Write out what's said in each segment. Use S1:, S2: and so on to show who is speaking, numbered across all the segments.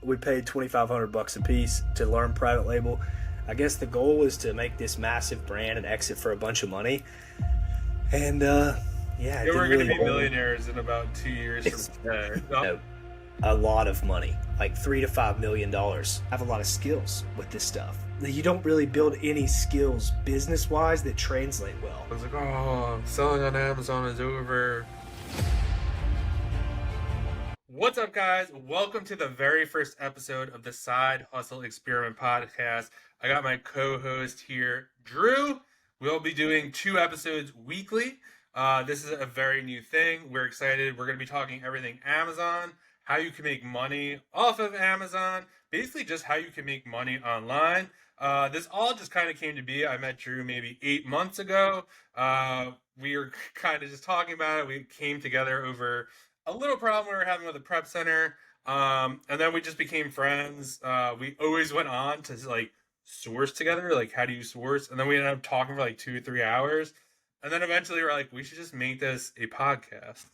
S1: We paid $2,500 a piece to learn private label. I guess the goal was to make this massive brand and exit for a bunch of money. And yeah, it
S2: Yeah,
S1: didn't
S2: we're gonna
S1: really
S2: be millionaires in about 2 years from today.
S1: no, a lot of money, like $3 to $5 million. I have a lot of skills with this stuff. You don't really build any skills business wise that translate well.
S2: I was like, oh, selling on Amazon is over. What's up, guys? Welcome to the very first episode of the Side Hustle Experiment podcast. I got my co-host here, Drew. We'll be doing 2 episodes weekly. This is a very new thing. We're excited. We're going to be talking everything Amazon, how you can make money off of Amazon, basically just how you can make money online. This all just kind of came to be. I met Drew maybe 8 months ago. We were kind of just talking about it. We came together over a little problem we were having with the prep center. And then we just became friends. We always went on to like source together. Like, how do you source? And then we ended up talking for like 2 or 3 hours. And then eventually we're like, we should just make this a podcast.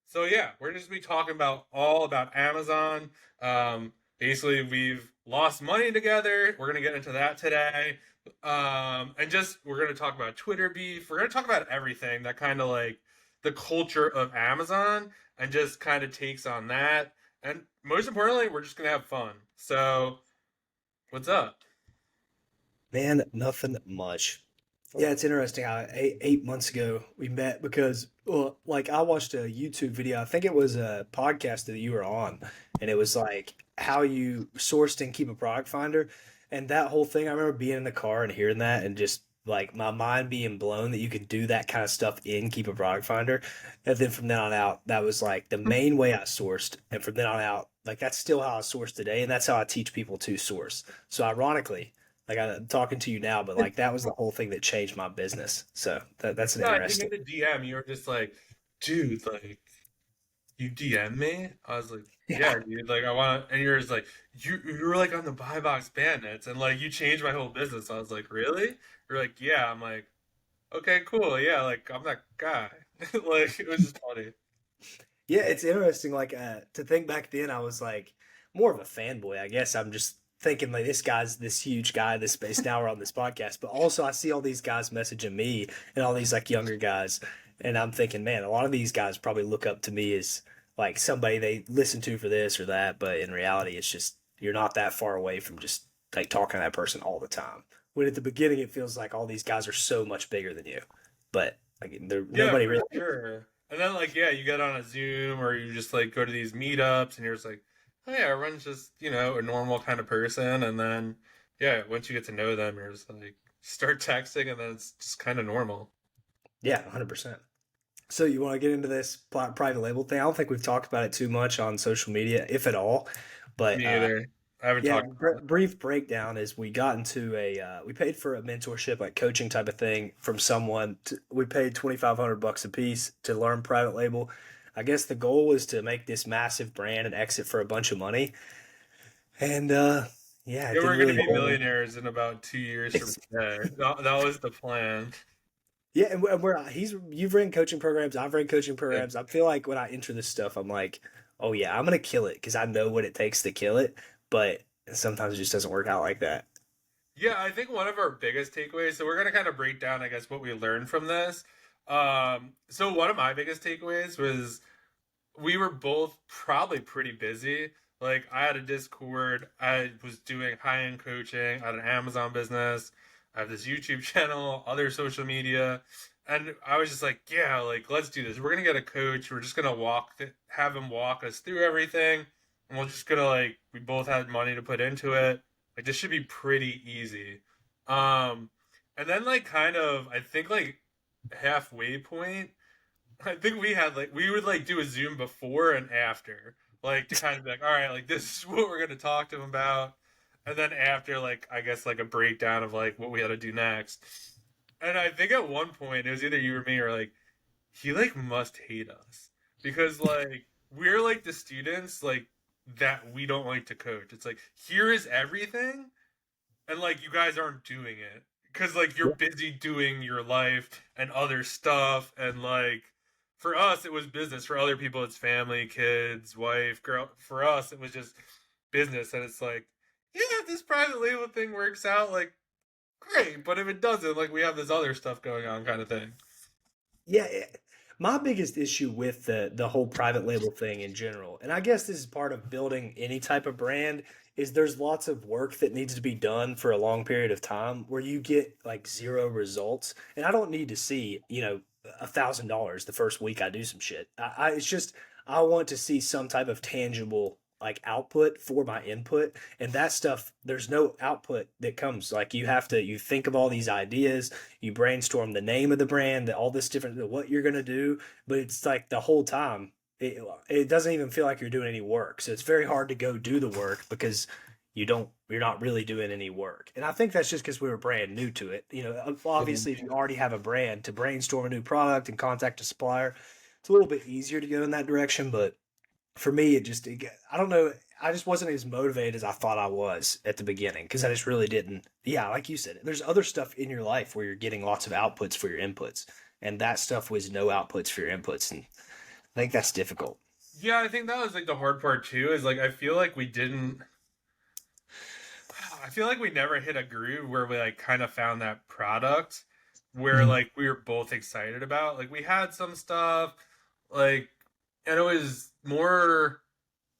S2: So yeah, we're just be talking about all about Amazon. Basically we've lost money together. We're going to get into that today. And just, we're going to talk about Twitter beef. We're going to talk about everything that kind of like the culture of Amazon and just kind of takes on that. And most importantly, we're just going to have fun. So what's up?
S1: Man, nothing much. Yeah, it's interesting how 8 months ago we met because, well, like I watched a YouTube video. I think it was a podcast that you were on, and it was like how you sourced and keep a product finder, and that whole thing. I remember being in the car and hearing that, and just like my mind being blown that you could do that kind of stuff in keep a product finder. And then from then on out, that was like the main way I sourced, and from then on out, like that's still how I source today, and that's how I teach people to source. So ironically. Like I'm talking to you now, but like that was the whole thing that changed my business. So that's an
S2: Yeah, I think in
S1: interesting.
S2: the DM you were just like, dude, like you DM me? I was like,
S1: Yeah,
S2: yeah, dude, like I want to, and you're just like, you were like on the buy box bandits, and like you changed my whole business. I was like, really? You're like, yeah. I'm like, okay, cool, yeah, like I'm that guy. Like it was just funny.
S1: yeah, it's interesting. Like to think back then, I was like more of a fanboy. I guess I'm just thinking like this guy's this huge guy in this space. Now we're on this podcast, but also I see all these guys messaging me and all these like younger guys, and I'm thinking, man, a lot of these guys probably look up to me as like somebody they listen to for this or that. But in reality, it's just you're not that far away from just like talking to that person all the time. When at the beginning, it feels like all these guys are so much bigger than you, but like they're
S2: Yeah,
S1: nobody
S2: for
S1: really.
S2: sure. And then like yeah, you get on a Zoom or you just like go to these meetups and you're just like, oh yeah, everyone's just, a normal kind of person. And then yeah, once you get to know them, you're just like start texting and then it's just kind of normal.
S1: Yeah, 100%. So you want to get into this private label thing? I don't think we've talked about it too much on social media, if at all. But
S2: Me either. I haven't
S1: yeah,
S2: talked about it.
S1: brief breakdown is we got into we paid for a mentorship, like coaching type of thing from someone. We paid $2,500 a piece to learn private label. I guess the goal was to make this massive brand and exit for a bunch of money. And yeah, it
S2: Yeah,
S1: didn't
S2: we're gonna
S1: really.
S2: be millionaires in about 2 years from today. That was the plan.
S1: Yeah, and you've ran coaching programs, I've ran coaching programs. I feel like when I enter this stuff, I'm like, oh yeah, I'm gonna kill it because I know what it takes to kill it. But sometimes it just doesn't work out like that.
S2: Yeah, I think one of our biggest takeaways, so we're gonna kind of break down, I guess, what we learned from this. So one of my biggest takeaways was we were both probably pretty busy. Like I had a Discord, I was doing high-end coaching, I had an Amazon business, I have this YouTube channel, other social media, and I was just like, yeah, like let's do this. We're gonna get a coach. We're just gonna have him walk us through everything, and we're just gonna like we both had money to put into it. Like this should be pretty easy. Um, and then like kind of I think like halfway point. I think we had like we would like do a Zoom before and after, like to kind of be like, all right, like this is what we're gonna talk to him about, and then after like I guess like a breakdown of like what we had to do next. And I think at one point it was either you or me or like he like must hate us because like we're like the students like that we don't like to coach. It's like here is everything, and like you guys aren't doing it because like you're busy doing your life and other stuff and like for us it was business. For other people it's family, kids, wife, girl. For us it was just business, and it's like, yeah, if this private label thing works out, like great, but if it doesn't, like we have this other stuff going on kind of thing.
S1: Yeah, my biggest issue with the whole private label thing in general, and I guess this is part of building any type of brand, is there's lots of work that needs to be done for a long period of time where you get like zero results. And I don't need to see, $1,000 the first week I do some shit. It's just I want to see some type of tangible like output for my input, and that stuff there's no output that comes. Like you think of all these ideas, you brainstorm the name of the brand, all this different what you're gonna do, but it's like the whole time it doesn't even feel like you're doing any work. So it's very hard to go do the work because you're not really doing any work. And I think that's just because we were brand new to it. Obviously, if you already have a brand, to brainstorm a new product and contact a supplier, it's a little bit easier to go in that direction. But for me, I don't know. I just wasn't as motivated as I thought I was at the beginning because I just really didn't. Yeah, like you said, there's other stuff in your life where you're getting lots of outputs for your inputs, and that stuff was no outputs for your inputs, and I think that's difficult.
S2: Yeah, I think that was like the hard part too. Is like I feel like we didn't. I feel like we never hit a groove where we like kind of found that product where
S1: Mhm.
S2: like we were both excited about. Like we had some stuff, like, and it was more.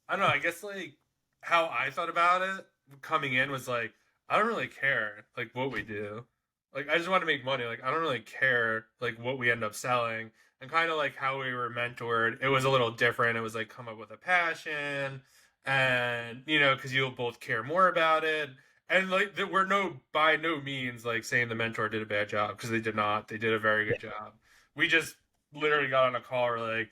S2: I don't know. I guess like how I thought about it coming in was like I don't really care like what we do. Like I just want to make money. Like I don't really care like what we end up selling. And kind of like how we were mentored, it was a little different. It was like come up with a passion, and because you'll both care more about it. And like there were no by no means like saying the mentor did a bad job, because they did not. They did a very
S1: Yeah,
S2: good job. We just literally got on a call. We're like,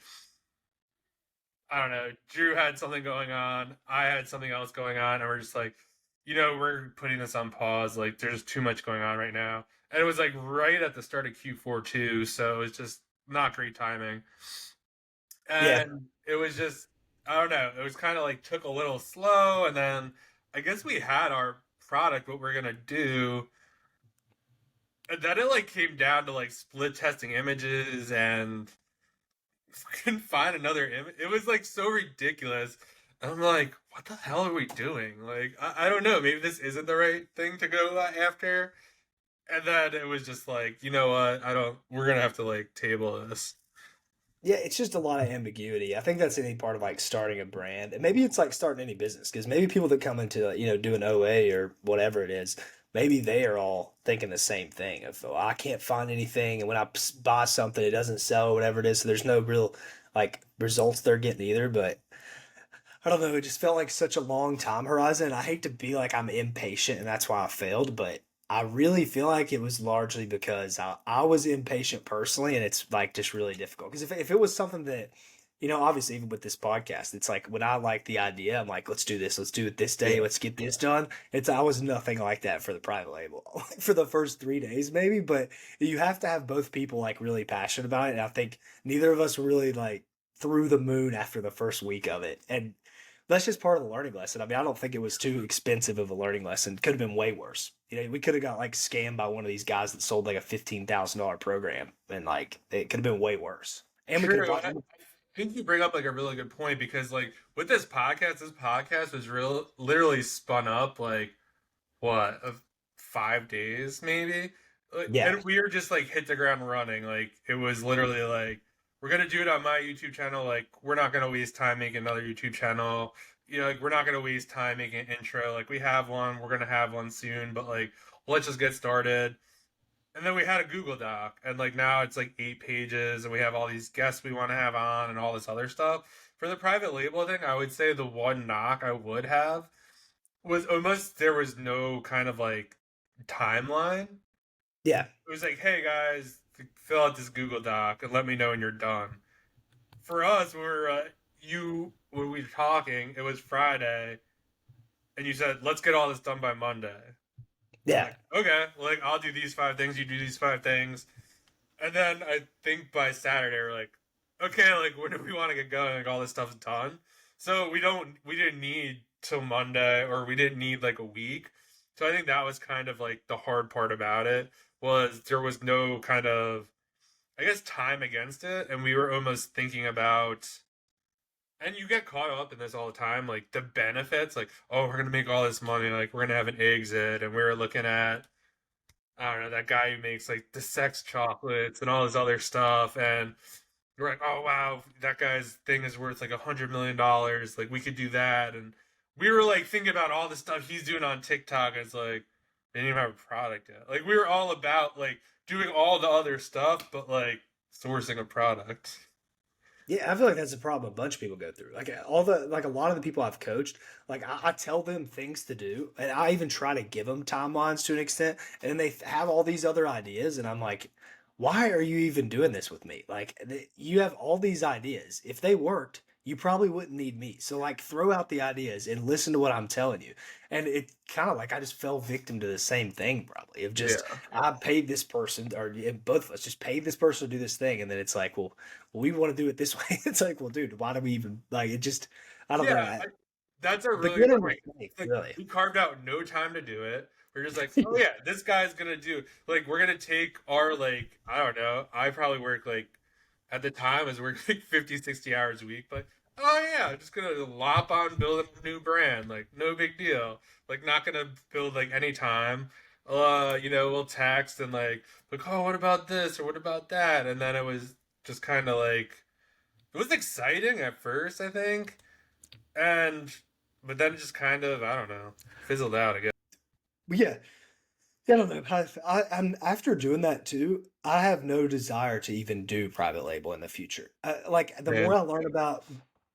S2: I don't know. Drew had something going on. I had something else going on, and we're just like, we're putting this on pause. Like, there's too much going on right now, and it was like right at the start of Q4 too, so it was just not great timing.
S1: yeah,
S2: And it was just, I don't know. It was kind of like took a little slow, and then I guess we had our product, what we're gonna do, and then it like came down to like split testing images and couldn't find another image. It was like so ridiculous. I'm like, what the hell are we doing? Like, I don't know. Maybe this isn't the right thing to go after. And then it was just like, you know what? I don't. We're gonna have to like table this.
S1: yeah. It's just a lot of ambiguity. I think that's any part of like starting a brand, and maybe it's like starting any business because maybe people that come into do an OA or whatever it is, maybe they are all thinking the same thing of, oh, I can't find anything, and when I buy something, it doesn't sell, whatever it is. So there's no real like results they're getting either. But I don't know. It just felt like such a long time horizon. I hate to be like I'm impatient and that's why I failed, but I really feel like it was largely because I was impatient personally, and it's like just really difficult. Because if it was something that, obviously, even with this podcast, it's like when I like the idea, I'm like, let's do this, let's do it this day,
S2: Yeah.
S1: let's get this done. I was nothing like that for the private label for the first 3 days, maybe, but you have to have both people like really passionate about it. And I think neither of us were really like through the moon after the first week of it. And that's just part of the learning lesson. I mean, I don't think it was too expensive of a learning lesson. Could have been way worse. We could have got like scammed by one of these guys that sold like a $15,000 program, and like it could have been way worse. And we could have
S2: True.
S1: bought.
S2: I think you bring up like a really good point, because like with this podcast was real literally spun up like what, 5 days maybe. Like,
S1: Yeah,
S2: and we were just like hit the ground running. Like it was literally like, we're gonna do it on my YouTube channel. Like we're not gonna waste time making another YouTube channel. Like we're not gonna waste time making an intro. Like we have one, we're gonna have one soon, but like let's just get started. And then we had a Google Doc, and like now it's like 8 pages, and we have all these guests we want to have on, and all this other stuff. For the private label thing, I would say the one knock I would have was almost there was no kind of like timeline.
S1: yeah,
S2: It was like, hey guys, fill out this Google Doc and let me know when you're done. For us, when we were talking, it was Friday, and you said let's get all this done by Monday. I'm
S1: yeah,
S2: like, okay, like I'll do these 5 things, you do these 5 things, and then I think by Saturday we're like, okay, like when do we want to get going? Like all this stuff's done, so we didn't need till Monday, or we didn't need like a week. So I think that was kind of like the hard part about it, was there was no kind of, I guess, time against it, and we were almost thinking about. And you get caught up in this all the time, like the benefits, like, oh, we're gonna make all this money, like we're gonna have an exit, and we were looking at, I don't know, that guy who makes like the sex chocolates and all this other stuff, and we're like, oh wow, that guy's thing is worth like $100 million, like we could do that, and we were like thinking about all the stuff he's doing on TikTok, and it's like they didn't even have a product yet. Like we were all about like doing all the other stuff, but like sourcing a product.
S1: Yeah, I feel like that's a problem a bunch of people go through. Like all the like a lot of the people I've coached, like I tell them things to do, and I even try to give them timelines to an extent, and then they have all these other ideas, and I'm like, why are you even doing this with me? Like you have all these ideas. If they worked, you probably wouldn't need me. So like throw out the ideas and listen to what I'm telling you. And it kind of like I just fell victim to the same thing probably of just
S2: Yeah.
S1: I paid this person or both of us just paid this person to do this thing, and then it's like, well, we want to do it this way. It's like, well, dude, why do we even like it? Just I don't know.
S2: Yeah, that's a really good
S1: Beginner
S2: point.
S1: mistake,
S2: Like
S1: really.
S2: we carved out no time to do it. We're just like, oh yeah, this guy's gonna do like we're gonna take our like I don't know. I probably work like at the time I was working like 50, 60 hours a week, but oh yeah, just gonna lop on building a new brand, like no big deal. Like not gonna build like any time. We'll text and like, oh, what about this or what about that? And then it was just kind of like it was exciting at first, I think, and but then it just kind of I don't know fizzled out. I guess.
S1: But yeah, I don't know. I'm after doing that too. I have no desire to even do private label in the future. Like the
S2: Yeah.
S1: more I learn about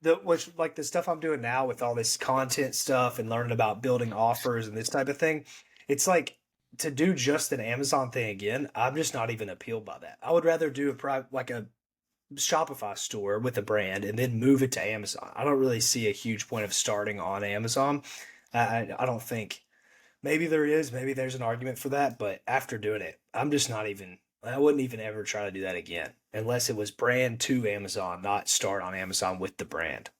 S1: the which like the stuff I'm doing now with all this content stuff and learning about building offers and this type of thing, it's like to do just an Amazon thing again. I'm just not even appealed by that. I would rather do a private like a Shopify store with a brand and then move it to Amazon. I don't really see a huge point of starting on Amazon. I don't think maybe there is, maybe there's an argument for that, but after doing it, I'm just not even, I wouldn't even ever try to do that again unless it was brand to Amazon, not start on Amazon with the brand.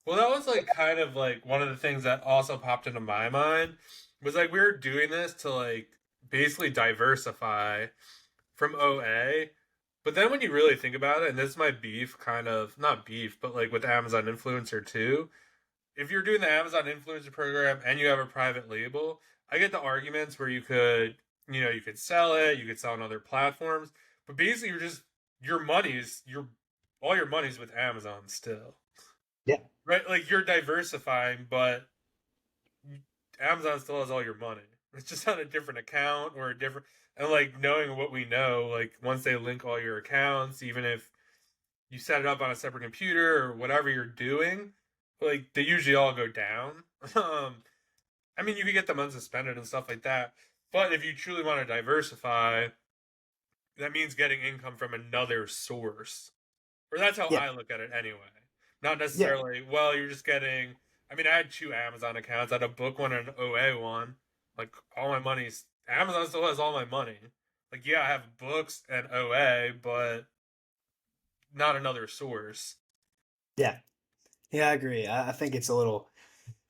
S2: Well, that was like kind of like one of the things that also popped into my mind was like we were doing this to like basically diversify from OA. But then when you really think about it, and this is my beef, kind of not beef, but like with Amazon Influencer too, if you're doing the Amazon influencer program and you have a private label, I get the arguments where you could sell it, you could sell on other platforms, but basically you're just your money's your all your money's with Amazon still.
S1: Yeah.
S2: Right? Like you're diversifying, but Amazon still has all your money. It's just on a different account or a different and like knowing what we know, like once they link all your accounts, even if you set it up on a separate computer or whatever you're doing, like they usually all go down. I mean, you can get them unsuspended and stuff like that. But if you truly want to diversify, that means getting income from another source. Or that's how
S1: Yeah.
S2: I look at it anyway. Not
S1: Yeah.
S2: necessarily, well, you're just getting. I mean, I had two Amazon accounts. I had a book one and an OA one. Like, all my money's. Amazon still has all my money. Like, yeah, I have books and OA, but not another source.
S1: Yeah. Yeah, I agree. I think it's a little,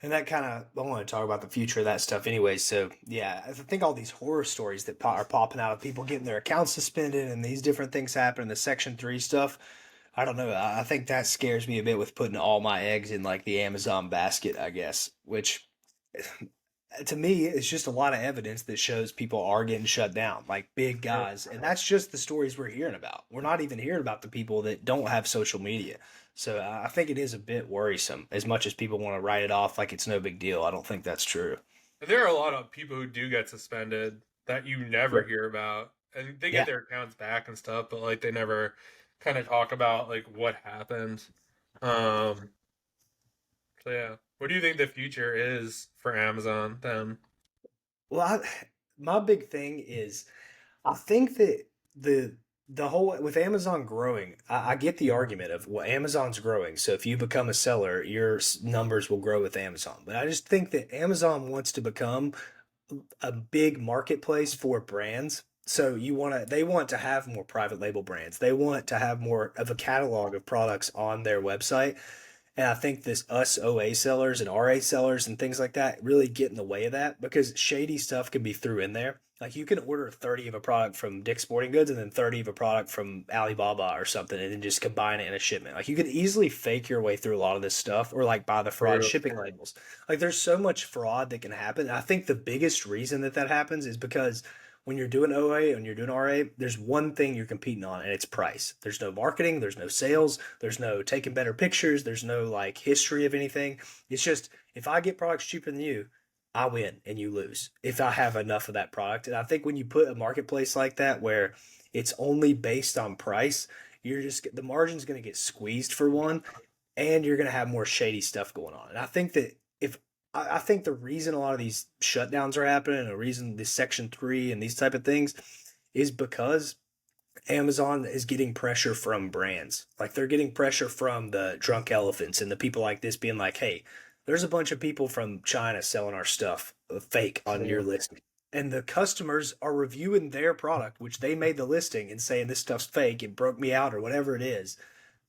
S1: and that kind of, I want to talk about the future of that stuff anyway. So, yeah, I think all these horror stories that are popping out of people getting their accounts suspended and these different things happen, the Section 3 stuff, I don't know. I think that scares me a bit with putting all my eggs in like the Amazon basket, I guess, which to me it's just a lot of evidence that shows people are getting shut down, like big guys. And that's just the stories we're hearing about. We're not even hearing about the people that don't have social media. So I think it is a bit worrisome as much as people want to write it off like it's no big deal. I don't think that's true.
S2: And there are a lot of people who do get suspended that you never
S1: Yeah.
S2: hear about. And they get
S1: Yeah.
S2: their accounts back and stuff, but like they never kind of talk about like what happened. Um, so yeah. What do you think the future is for Amazon then?
S1: Well, my big thing is I think that the whole with Amazon growing, I get the argument of well, Amazon's growing, so if you become a seller, your numbers will grow with Amazon. But I just think that Amazon wants to become a big marketplace for brands. So they want to have more private label brands. They want to have more of a catalog of products on their website. And I think this us OA sellers and RA sellers and things like that really get in the way of that because shady stuff can be through in there. Like you can order 30 of a product from Dick's Sporting Goods and then 30 of a product from Alibaba or something and then just combine it in a shipment. Like you can easily fake your way through a lot of this stuff or like buy the fraud
S2: True.
S1: shipping labels. Like there's so much fraud that can happen. And I think the biggest reason that that happens is because when you're doing OA and you're doing RA, there's one thing you're competing on and it's price. There's no marketing, there's no sales, there's no taking better pictures, there's no like history of anything. It's just if I get products cheaper than you, I win and you lose if I have enough of that product. And I think when you put a marketplace like that where it's only based on price, you're just the margin's going to get squeezed for one, and you're going to have more shady stuff going on. And I think that if I think the reason a lot of these shutdowns are happening, and the reason this Section 3 and these type of things is because Amazon is getting pressure from brands. Like they're getting pressure from the drunk elephants and the people like this being like, hey, there's a bunch of people from China selling our stuff fake on your
S2: True.
S1: listing. And the customers are reviewing their product, which they made the listing and saying this stuff's fake, it broke me out, or whatever it is.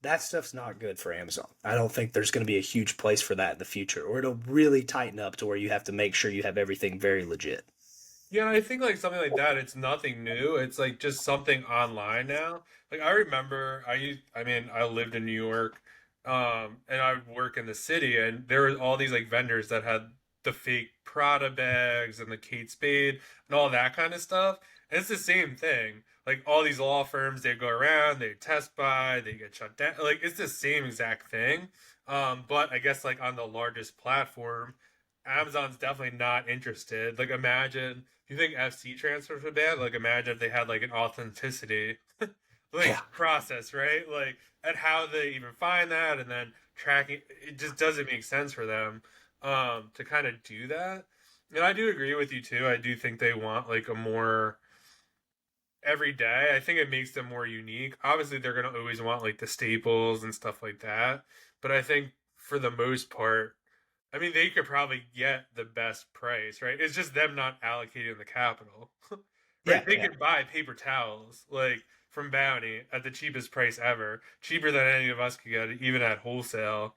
S1: That stuff's not good for Amazon. I don't think there's going to be a huge place for that in the future, or it'll really tighten up to where you have to make sure you have everything very legit.
S2: Yeah, I think like something like that, it's nothing new. It's like just something online now. Like I remember I mean, I lived in New York, and I would work in the city and there were all these like vendors that had the fake Prada bags and the Kate Spade and all that kind of stuff. And it's the same thing. Like all these law firms, they go around, they test buy, they get shut down. Like it's the same exact thing. But I guess like on the largest platform, Amazon's definitely not interested. Like imagine you think FC transfers were bad? Like imagine if they had like an authenticity like
S1: Yeah.
S2: process, right? Like and how they even find that and then tracking it just doesn't make sense for them to kind of do that. And I do agree with you too. I do think they want like a more every day. I think it makes them more unique. Obviously they're gonna always want like the staples and stuff like that. But I think for the most part I mean, they could probably get the best price, right? It's just them not allocating the capital, right?
S1: Yeah.
S2: They
S1: Yeah.
S2: could buy paper towels like from Bounty at the cheapest price ever, cheaper than any of us could get, even at wholesale.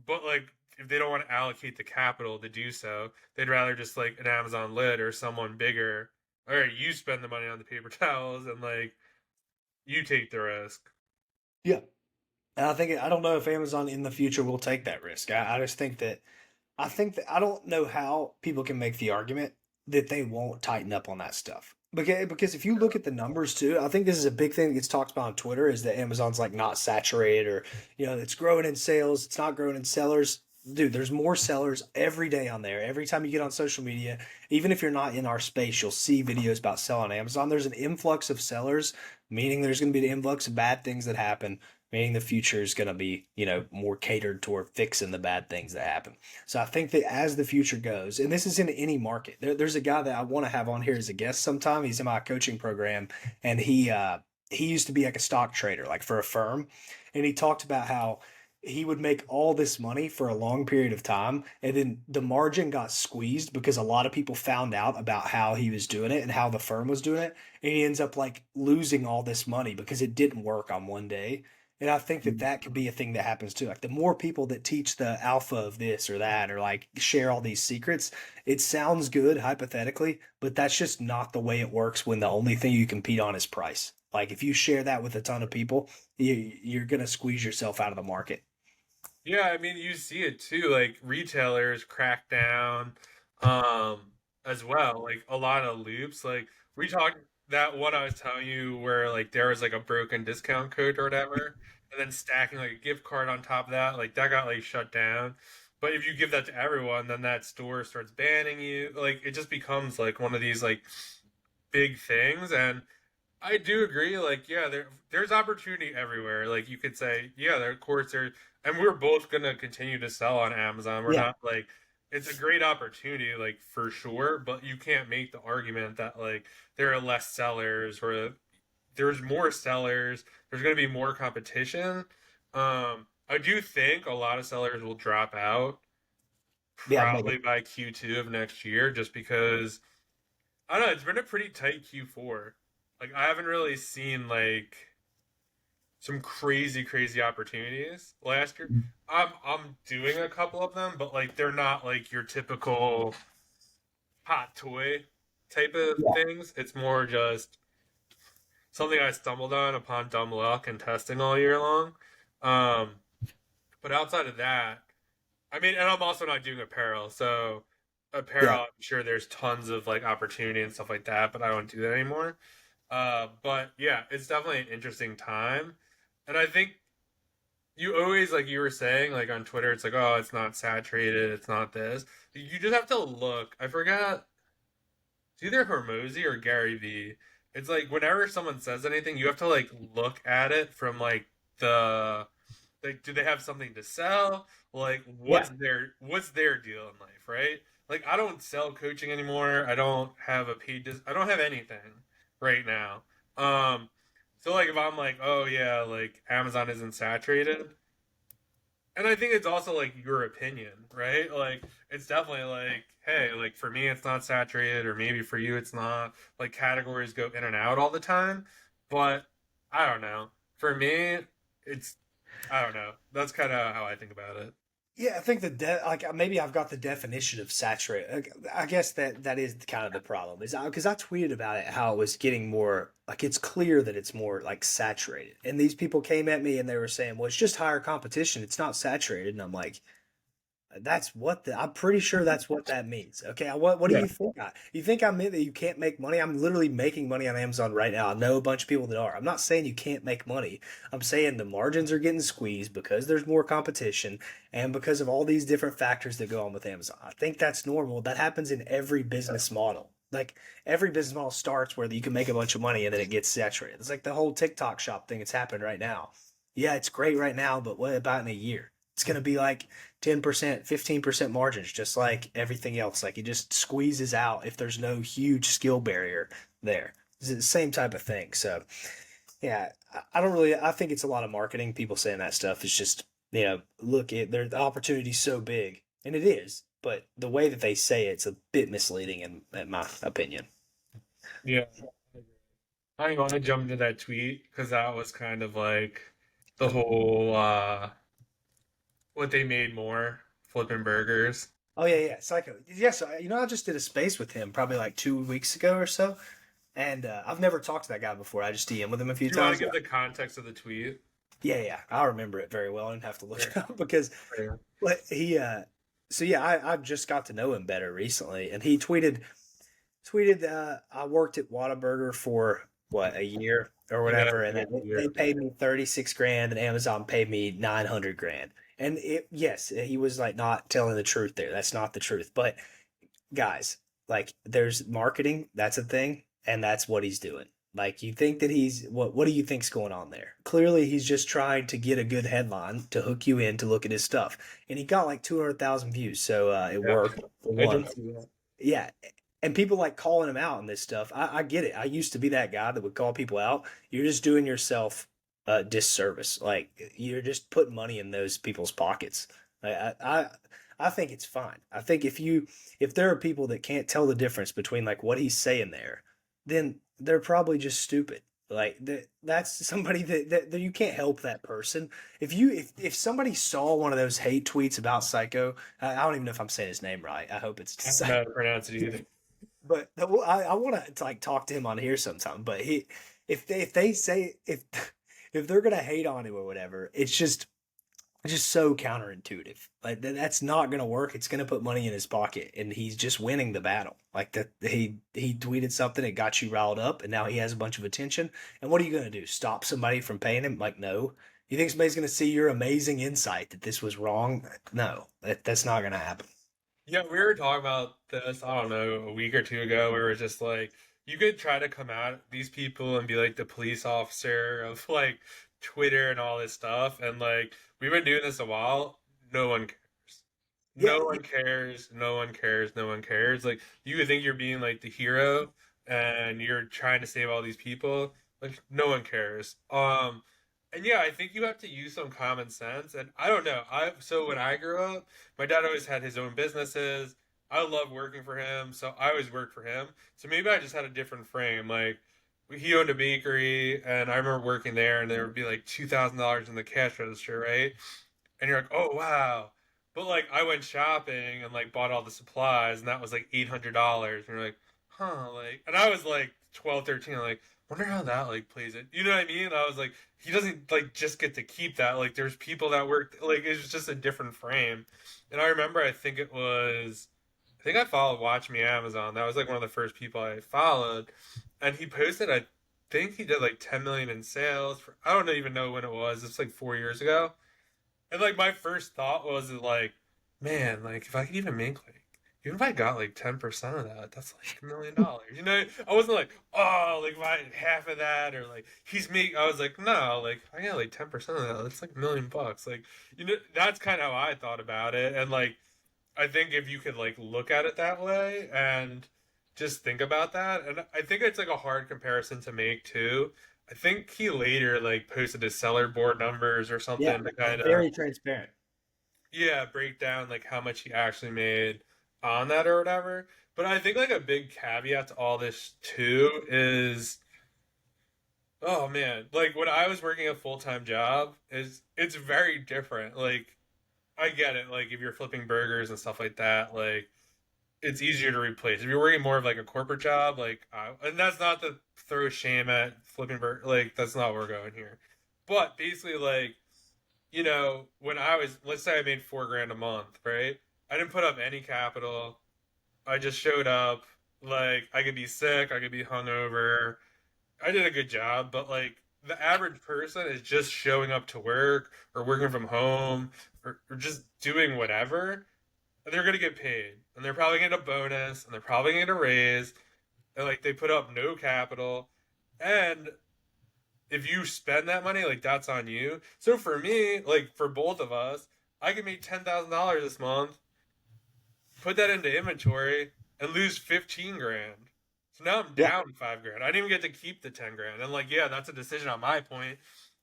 S2: But like, if they don't want to allocate the capital to do so, they'd rather just like an Amazon lid or someone bigger. All right, you spend the money on the paper towels and like you take the risk.
S1: Yeah. And I don't know if Amazon in the future will take that risk. I just think that I don't know how people can make the argument that they won't tighten up on that stuff. Because if you look at the numbers too, I think this is a big thing that gets talked about on Twitter is that Amazon's like not saturated or it's growing in sales, it's not growing in sellers. Dude, there's more sellers every day on there. Every time you get on social media, even if you're not in our space, you'll see videos about selling Amazon. There's an influx of sellers, meaning there's going to be an influx of bad things that happen, meaning the future is going to be, more catered toward fixing the bad things that happen. So I think that as the future goes, and this is in any market, there's a guy that I want to have on here as a guest sometime. He's in my coaching program, and he used to be like a stock trader, like for a firm, and he talked about how he would make all this money for a long period of time, and then the margin got squeezed because a lot of people found out about how he was doing it and how the firm was doing it, and he ends up like losing all this money because it didn't work on one day. And I think that that could be a thing that happens too. Like the more people that teach the alpha of this or that, or like share all these secrets, it sounds good hypothetically, but that's just not the way it works when the only thing you compete on is price. Like if you share that with a ton of people, you're going to squeeze yourself out of the market.
S2: Yeah, I mean, you see it too. Like retailers crack down, um, as well. Like a lot of loops. Like we talked that one I was telling you where like there was like a broken discount code or whatever, and then stacking like a gift card on top of that. Like that got like shut down. But if you give that to everyone, then that store starts banning you. Like it just becomes like one of these like big things. And I do agree. Like, yeah, there's opportunity everywhere. Like, you could say, yeah, there of course there, and we're both gonna continue to sell on Amazon. We're
S1: Yeah.
S2: not like it's a great opportunity, like for sure. But you can't make the argument that like there are less sellers or there's more sellers. There's gonna be more competition. I do think a lot of sellers will drop out
S1: Yeah. Make
S2: probably by Q2 of next year, just because I don't know. It's been a pretty tight Q4. Like I haven't really seen like some crazy opportunities last year. I'm doing a couple of them, but like they're not like your typical hot toy. type of
S1: Yeah.
S2: things. It's more just something I stumbled on upon dumb luck and testing all year long. Um, but outside of that, I mean, and I'm also not doing apparel, so
S1: Yeah.
S2: apparel, I'm sure there's tons of like opportunity and stuff like that, but I don't do that anymore. But yeah, it's definitely an interesting time, and I think you always, like you were saying, like on Twitter, it's like, oh, it's not saturated, it's not this. You just have to look. I forgot, it's either Hormozy or Gary Vee. It's like whenever someone says anything, you have to like look at it from the like, do they have something to sell? Like,
S1: Yeah.
S2: what's their deal in life, right? Like, I don't sell coaching anymore. I don't have a I don't have anything right now. Um, so like, if I'm like, oh yeah, like Amazon isn't saturated, and I think it's also like your opinion, right? Like, it's definitely like, hey, like for me, it's not saturated, or maybe for you, it's not. Like, categories go in and out all the time, but I don't know. For me, it's I don't know. That's kind of how I think about it.
S1: Yeah, I think like maybe I've got the definition of saturated. Like, I guess that is kind of the problem is because I tweeted about it how it was getting more like it's clear that it's more like saturated, and these people came at me and they were saying, "Well, it's just higher competition. It's not saturated," and I'm like, I'm pretty sure that's what that means. Okay, what do
S2: Yeah.
S1: you think? You think I meant that you can't make money? I'm literally making money on Amazon right now. I know a bunch of people that are. I'm not saying you can't make money. I'm saying the margins are getting squeezed because there's more competition and because of all these different factors that go on with Amazon. I think that's normal. That happens in every business model. Like every business model starts where you can make a bunch of money and then it gets saturated. It's like the whole TikTok shop thing that's happened right now. Yeah, it's great right now, but what about in a year? It's going to be like 10%, 15% margins, just like everything else. Like it just squeezes out if there's no huge skill barrier there. It's the same type of thing. So, yeah, I don't really, I think it's a lot of marketing. People saying that stuff is just, look, the opportunity's so big, and it is, but the way that they say it's a bit misleading in my opinion.
S2: Yeah. I want to jump into that tweet because that was kind of like the whole what they made more flipping burgers.
S1: Oh, yeah, yeah, Psycho. Yes, I just did a space with him probably like 2 weeks ago or so. And I've never talked to that guy before. I just DM with him a few
S2: Do you want to
S1: times.
S2: give the context of the tweet?
S1: Yeah, yeah, I remember it very well. I didn't have to look
S2: Yeah.
S1: it up because
S2: Yeah.
S1: what he so yeah, I just got to know him better recently, and he tweeted I worked at Whataburger for what, a year or
S2: Yeah.
S1: whatever, and they paid me 36 grand, and Amazon paid me 900 grand. And yes, he was like not telling the truth there. That's not the truth. But guys, like there's marketing, that's a thing, and that's what he's doing. Like you think that what do you think's going on there? Clearly he's just trying to get a good headline to hook you in to look at his stuff. And he got like 200,000 views, so it
S2: Yeah.
S1: worked for
S2: I
S1: one.
S2: did see that.
S1: Yeah. And people like calling him out on this stuff. I get it. I used to be that guy that would call people out. You're just doing yourself a disservice. Like you're just putting money in those people's pockets. I think it's fine. I think if there are people that can't tell the difference between like what he's saying there, then they're probably just stupid. Like that's somebody that you can't help that person. If somebody saw one of those hate tweets about Psycho, I don't even know if I'm saying his name right. I hope it's
S2: I don't know how to pronounce it either.
S1: but I want to like talk to him on here sometime. But if they say if they're gonna hate on him or whatever, it's just so counterintuitive. Like that's not gonna work. It's gonna put money in his pocket, and he's just winning the battle. Like that, he tweeted something that got you riled up, and now he has a bunch of attention. And what are you gonna do? Stop somebody from paying him? Like no. You think somebody's gonna see your amazing insight that this was wrong? No, that's not gonna happen.
S2: Yeah, we were talking about this, I don't know, a week or two ago, where it was just like you could try to come at these people and be like the police officer of like Twitter and all this stuff, and like we've been doing this a while. No one cares.
S1: Yeah,
S2: No one cares. No one cares. No one cares. Like you would think you're being like the hero and you're trying to save all these people. Like no one cares. And yeah, I think you have to use some common sense. And I don't know. I so when I grew up, my dad always had his own businesses. I love working for him, so I always worked for him. So maybe I just had a different frame. Like he owned a bakery, and I remember working there, and there would be like $2,000 in the cash register, right? And you're like, oh wow. But like I went shopping and like bought all the supplies, and that was like $800, and you're like, huh, like, and I was like 12, 13, like, wonder how that like plays it. You know what I mean? I was like, he doesn't like just get to keep that. Like, there's people that work, like, it's just a different frame. And I remember, I think I followed Watch Me Amazon. That was like one of the first people I followed. And he posted, I think he did like 10 million in sales for, I don't even know when it was. It's like 4 years ago. And like my first thought was like, man, like if I could even make like, even if I got like 10% of that, that's like $1 million. You know, I wasn't like, oh, like if I had half of that or like I was like, no, like I got like 10% of that, that's like $1 million. Like, you know, that's kind of how I thought about it. And like I think if you could like look at it that way and just think about that, and I think it's like a hard comparison to make too. I think he later like posted his seller board numbers or
S1: Yeah,
S2: something to kind of,
S1: very transparent.
S2: yeah, break down like how much he actually made on that or whatever. But I think like a big caveat to all this too is, oh man, like when I was working a full-time job is it's very different. Like I get it, like if you're flipping burgers and stuff like that, like it's easier to replace. If you're working more of like a corporate job, like, and that's not to throw shame at flipping burger, like that's not where we're going here. But basically, like, you know, when I was, let's say I made 4 grand a month, right? I didn't put up any capital. I just showed up. Like, I could be sick, I could be hungover. I did a good job, but like the average person is just showing up to work or working from home or just doing whatever, and they're gonna get paid, and they're probably gonna get a bonus, and they're probably gonna get a raise, and like they put up no capital, and if you spend that money, like that's on you. So for me, like for both of us, I could make $10,000 this month, put that into inventory, and lose 15 grand. So now I'm
S1: Yeah.
S2: down 5 grand. I didn't even get to keep the 10 grand, and like yeah, that's a decision on my point,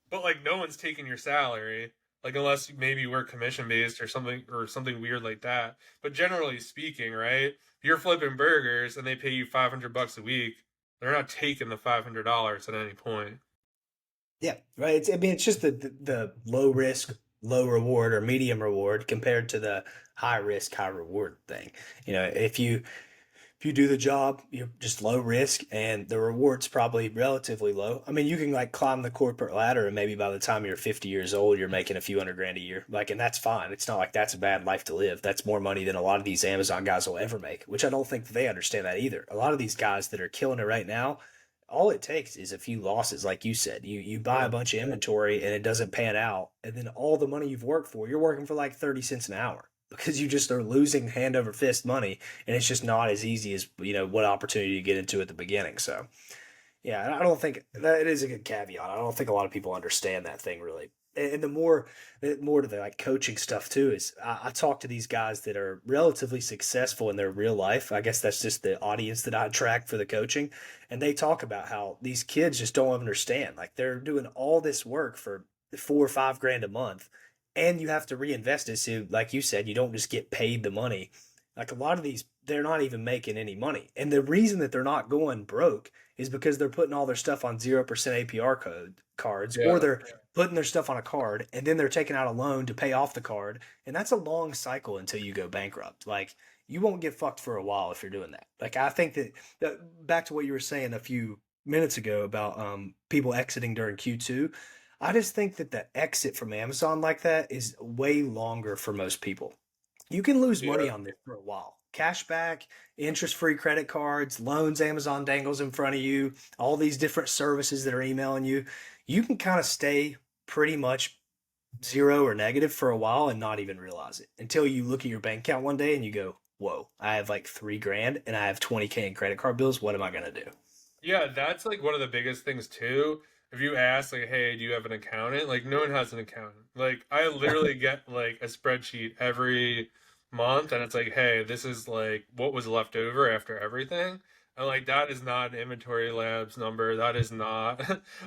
S2: but like no one's taking your salary. Like unless maybe you work commission based or something weird like that. But generally speaking, right? If you're flipping burgers and they pay you $500 a week, they're not taking the $500 at any point.
S1: Yeah, right. I mean, it's just the low risk, low reward or medium reward compared to the high risk, high reward thing. You know, if you do the job, you're just low risk and the reward's probably relatively low. I mean, you can like climb the corporate ladder and maybe by the time you're 50 years old, you're making a few hundred grand a year. Like, and that's fine. It's not like that's a bad life to live. That's more money than a lot of these Amazon guys will ever make, which I don't think they understand that either. A lot of these guys that are killing it right now, all it takes is a few losses, like you said. You buy a bunch of inventory and it doesn't pan out, and then all the money you've worked for, you're working for like 30 cents an hour because you just are losing hand over fist money, and it's just not as easy as what opportunity you get into at the beginning. So yeah, I don't think that it is a good caveat. I don't think a lot of people understand that thing really. And the more to the like coaching stuff too is I talk to these guys that are relatively successful in their real life. I guess that's just the audience that I attract for the coaching, and they talk about how these kids just don't understand. Like they're doing all this work for 4 or 5 grand a month, and you have to reinvest it. So, like you said, you don't just get paid the money. Like a lot of these, they're not even making any money, and the reason that they're not going broke is because they're putting all their stuff on 0% APR cards, or
S2: Yeah.
S1: they're putting their stuff on a card and then they're taking out a loan to pay off the card. And that's a long cycle until you go bankrupt. Like you won't get fucked for a while if you're doing that. Like I think that back to what you were saying a few minutes ago about people exiting during Q2. I just think that the exit from Amazon like that is way longer for most people. You can lose money
S2: Yeah.
S1: on this for a while. Cashback, interest-free credit cards, loans Amazon dangles in front of you, all these different services that are emailing you. You can kind of stay pretty much zero or negative for a while and not even realize it until you look at your bank account one day and you go, "Whoa, I have like 3 grand and I have 20K in credit card bills. What am I gonna do?"
S2: Yeah, that's like one of the biggest things too. If you ask like, "Hey, do you have an accountant?" Like no one has an accountant. Like I literally get like a spreadsheet every month and it's like, "Hey, this is like what was left over after everything." And like that is not an inventory labs number. That is not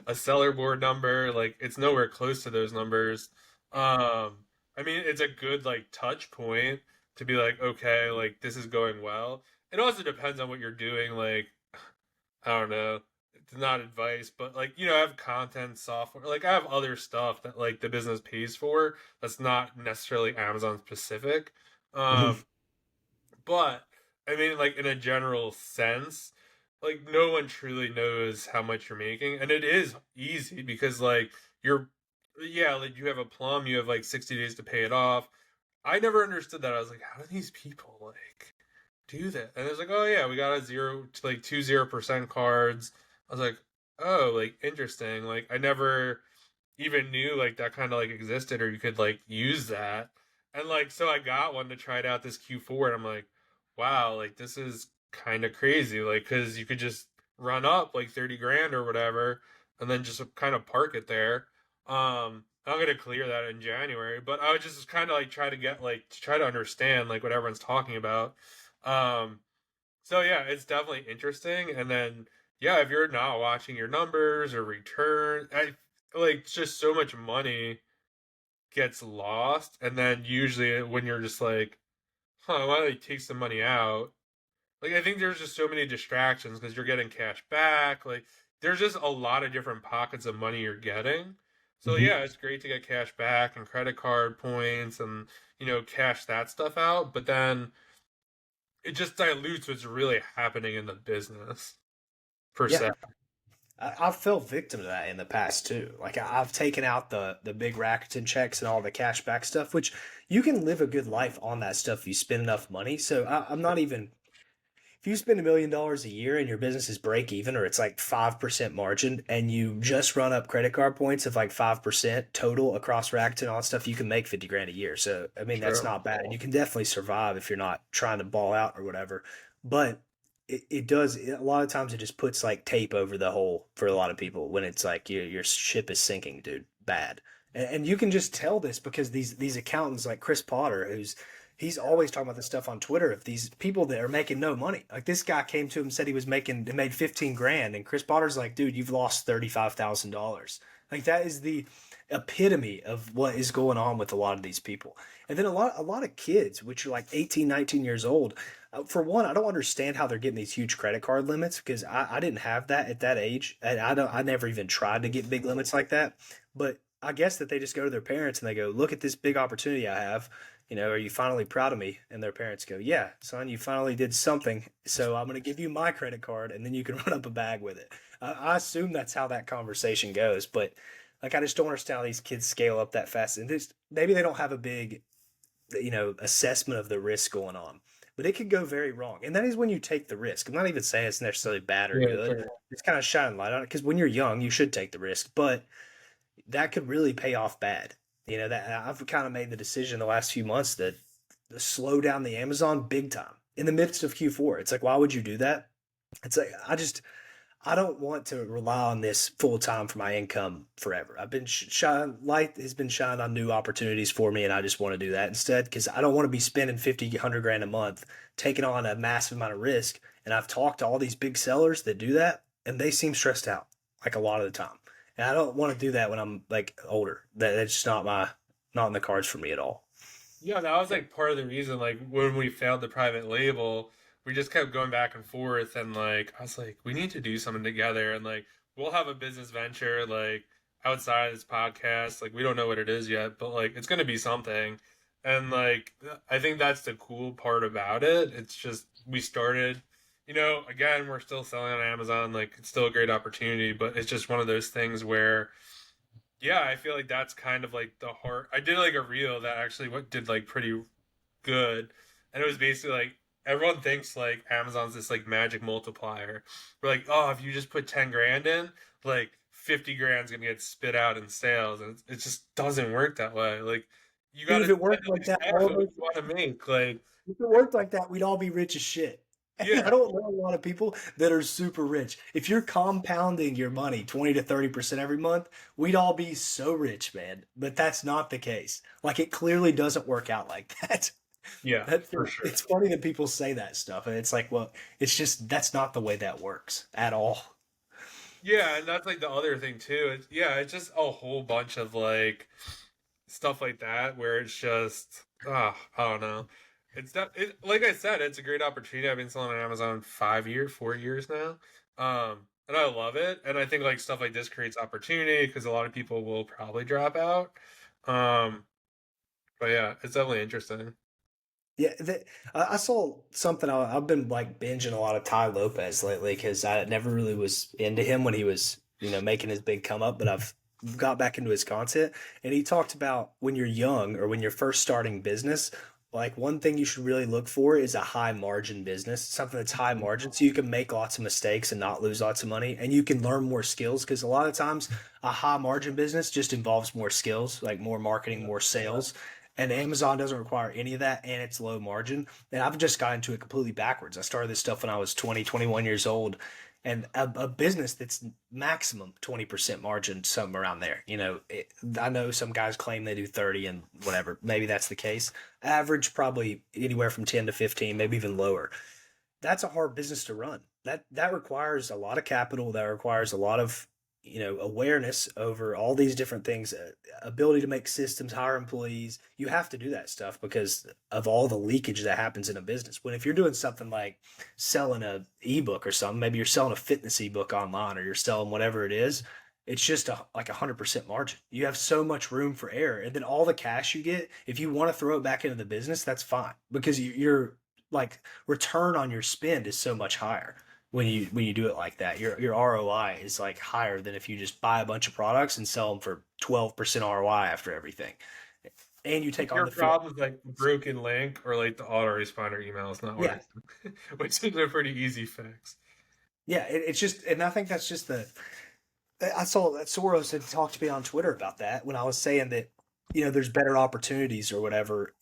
S2: a seller board number. Like it's nowhere close to those numbers. I mean, it's a good like touch point to be like, "Okay, like this is going well." It also depends on what you're doing. Like I don't know. It's not advice, but like, you know, I have content software. Like I have other stuff that like the business pays for that's not necessarily Amazon specific. Um, but I mean, like in a general sense, like no one truly knows how much you're making, and it is easy because like you're, yeah, like you have a plum, you have like 60 days to pay it off. I never understood that. I was like, how do these people like do that? And it's like, oh yeah, we got a zero to like 2 0% cards. I was like, oh, like interesting. Like I never even knew like that kind of like existed or you could like use that. And like so I got one to try it out this Q4 and I'm like, wow, like this is kind of crazy like cuz you could just run up like 30 grand or whatever and then just kind of park it there. I'm going to clear that in January, but I would just kind of like try to get like to try to understand like what everyone's talking about. Um so yeah, it's definitely interesting. And then yeah, if you're not watching your numbers or return, I like just so much money gets lost. And then usually when you're just like, huh, why don't I take some money out? Like I think there's just so many distractions because you're getting cash back. Like there's just a lot of different pockets of money you're getting. So
S1: Hmm.
S2: yeah, it's great to get cash back and credit card points and cash that stuff out. But then it just dilutes what's really happening in the business per
S1: Yeah,
S2: se.
S1: I've fell victim to that in the past too. Like I've taken out the big Rakuten checks and all the cash back stuff, which you can live a good life on that stuff if you spend enough money. So I'm not even if you spend $1 million a year and your business is break even or it's like 5% margin and you just run up credit card points of like 5% total across Rakuten and all that stuff, you can make 50 grand a year. So I mean that's
S2: True.
S1: not bad. And you can definitely survive if you're not trying to ball out or whatever. But it does a lot of times it just puts like tape over the hole for a lot of people when it's like your ship is sinking, dude. Bad. And you can just tell this because these accountants like Chris Potter, who's he's always talking about this stuff on Twitter of these people that are making no money. Like this guy came to him and said he made 15 grand, and Chris Potter's like, dude, you've lost $35,000. Like that is the epitome of what is going on with a lot of these people. And then a lot of kids, which are like 18, 19 years old. For one, I don't understand how they're getting these huge credit card limits because I didn't have that at that age, and I never even tried to get big limits like that. But I guess that they just go to their parents and they go, look at this big opportunity I have. Are you finally proud of me? And their parents go, yeah, son, you finally did something. So I'm going to give you my credit card and then you can run up a bag with it. I assume that's how that conversation goes. But like, I just don't understand how these kids scale up that fast. And this, maybe they don't have a big, assessment of the risk going on. But it could go very wrong. And that is when you take the risk. I'm not even saying it's necessarily bad or
S2: Yeah,
S1: good.
S2: sure.
S1: It's kind of shining light on it because when you're young, you should take the risk. But that could really pay off bad. That I've kind of made the decision the last few months that slow down the Amazon big time in the midst of Q4. It's like, why would you do that? It's like I don't want to rely on this full time for my income forever. I've been light has been shined on new opportunities for me, and I just want to do that instead because I don't want to be spending 50, 100 grand a month taking on a massive amount of risk. And I've talked to all these big sellers that do that, and they seem stressed out like a lot of the time. And I don't want to do that when I'm like older. That's just not in the cards for me at all.
S2: Yeah, that was like part of the reason, like when we failed the private label, we just kept going back and forth and like I was like, we need to do something together and like we'll have a business venture like outside of this podcast. Like we don't know what it is yet, but like it's gonna be something. And like I think that's the cool part about it. It's just we started, again, we're still selling on Amazon, like it's still a great opportunity, but it's just one of those things where yeah, I feel like that's kind of like the heart. I did like a reel that actually what did like pretty good, and it was basically like everyone thinks like Amazon's this like magic multiplier. We're like, oh, if you just put 10 grand in, like 50 grand's gonna get spit out in sales, and it just doesn't work that way. Like you got
S1: Dude,
S2: to
S1: if it
S2: spend
S1: worked
S2: at
S1: like
S2: least
S1: that,
S2: half
S1: all
S2: of
S1: of
S2: what
S1: us
S2: you want to make. Like
S1: if it worked like that, we'd all be rich as shit. And I
S2: yeah,
S1: don't know a lot of people that are super rich. If you're compounding your money 20 to 30% every month, we'd all be so rich, man. But that's not the case. Like it clearly doesn't work out like that.
S2: yeah,
S1: That's
S2: for sure.
S1: it's funny that people say that stuff. And it's like, well, it's just that's not the way that works at all.
S2: Yeah, and that's like the other thing too. Yeah, it's just a whole bunch of like stuff like that where it's just I don't know. It's not like I said, it's a great opportunity. I've been selling on Amazon 5 years, 4 years now. And I love it. And I think like stuff like this creates opportunity because a lot of people will probably drop out. Um, but yeah, it's definitely interesting.
S1: Yeah, I saw something. I've been like binging a lot of Ty Lopez lately because I never really was into him when he was, making his big come up. But I've got back into his content, and he talked about when you're young or when you're first starting business, like one thing you should really look for is a high margin business, something that's high margin, so you can make lots of mistakes and not lose lots of money, and you can learn more skills because a lot of times a high margin business just involves more skills, like more marketing, more sales. And Amazon doesn't require any of that, and it's low margin. And I've just got into it completely backwards. I started this stuff when I was 20, 21 years old, and a business that's maximum 20% margin, something around there. I know some guys claim they do 30 and whatever. Maybe that's the case. Average probably anywhere from 10 to 15, maybe even lower. That's a hard business to run. That requires a lot of capital. That requires a lot of awareness over all these different things, ability to make systems, hire employees. You have to do that stuff because of all the leakage that happens in a business. When if you're doing something like selling a ebook or something, maybe you're selling a fitness ebook online or you're selling whatever it is. It's just like 100% margin. You have so much room for error, and then all the cash you get, if you want to throw it back into the business, that's fine because you're like return on your spend is so much higher when you do it like that. Your ROI is like higher than if you just buy a bunch of products and sell them for 12% ROI after everything. And you take on
S2: Your
S1: the field.
S2: problem is like broken link or like the autoresponder email is not
S1: Yeah.
S2: working, which is a pretty easy fix.
S1: Yeah, it's just, and I think that's just I saw that Soros had talked to me on Twitter about that when I was saying that, there's better opportunities or whatever.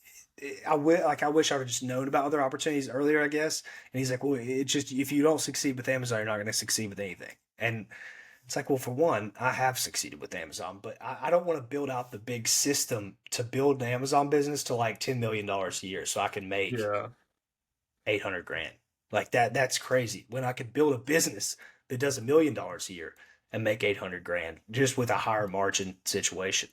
S1: I wish I would just known about other opportunities earlier, I guess. And he's like, well, it's just if you don't succeed with Amazon, you're not going to succeed with anything. And it's like, well, for one, I have succeeded with Amazon, but I don't want to build out the big system to build an Amazon business to like $10 million a year so I can make
S2: Yeah.
S1: 800 grand. Like that's crazy. When I could build a business that does $1 million a year and make 800 grand just with a higher margin situation.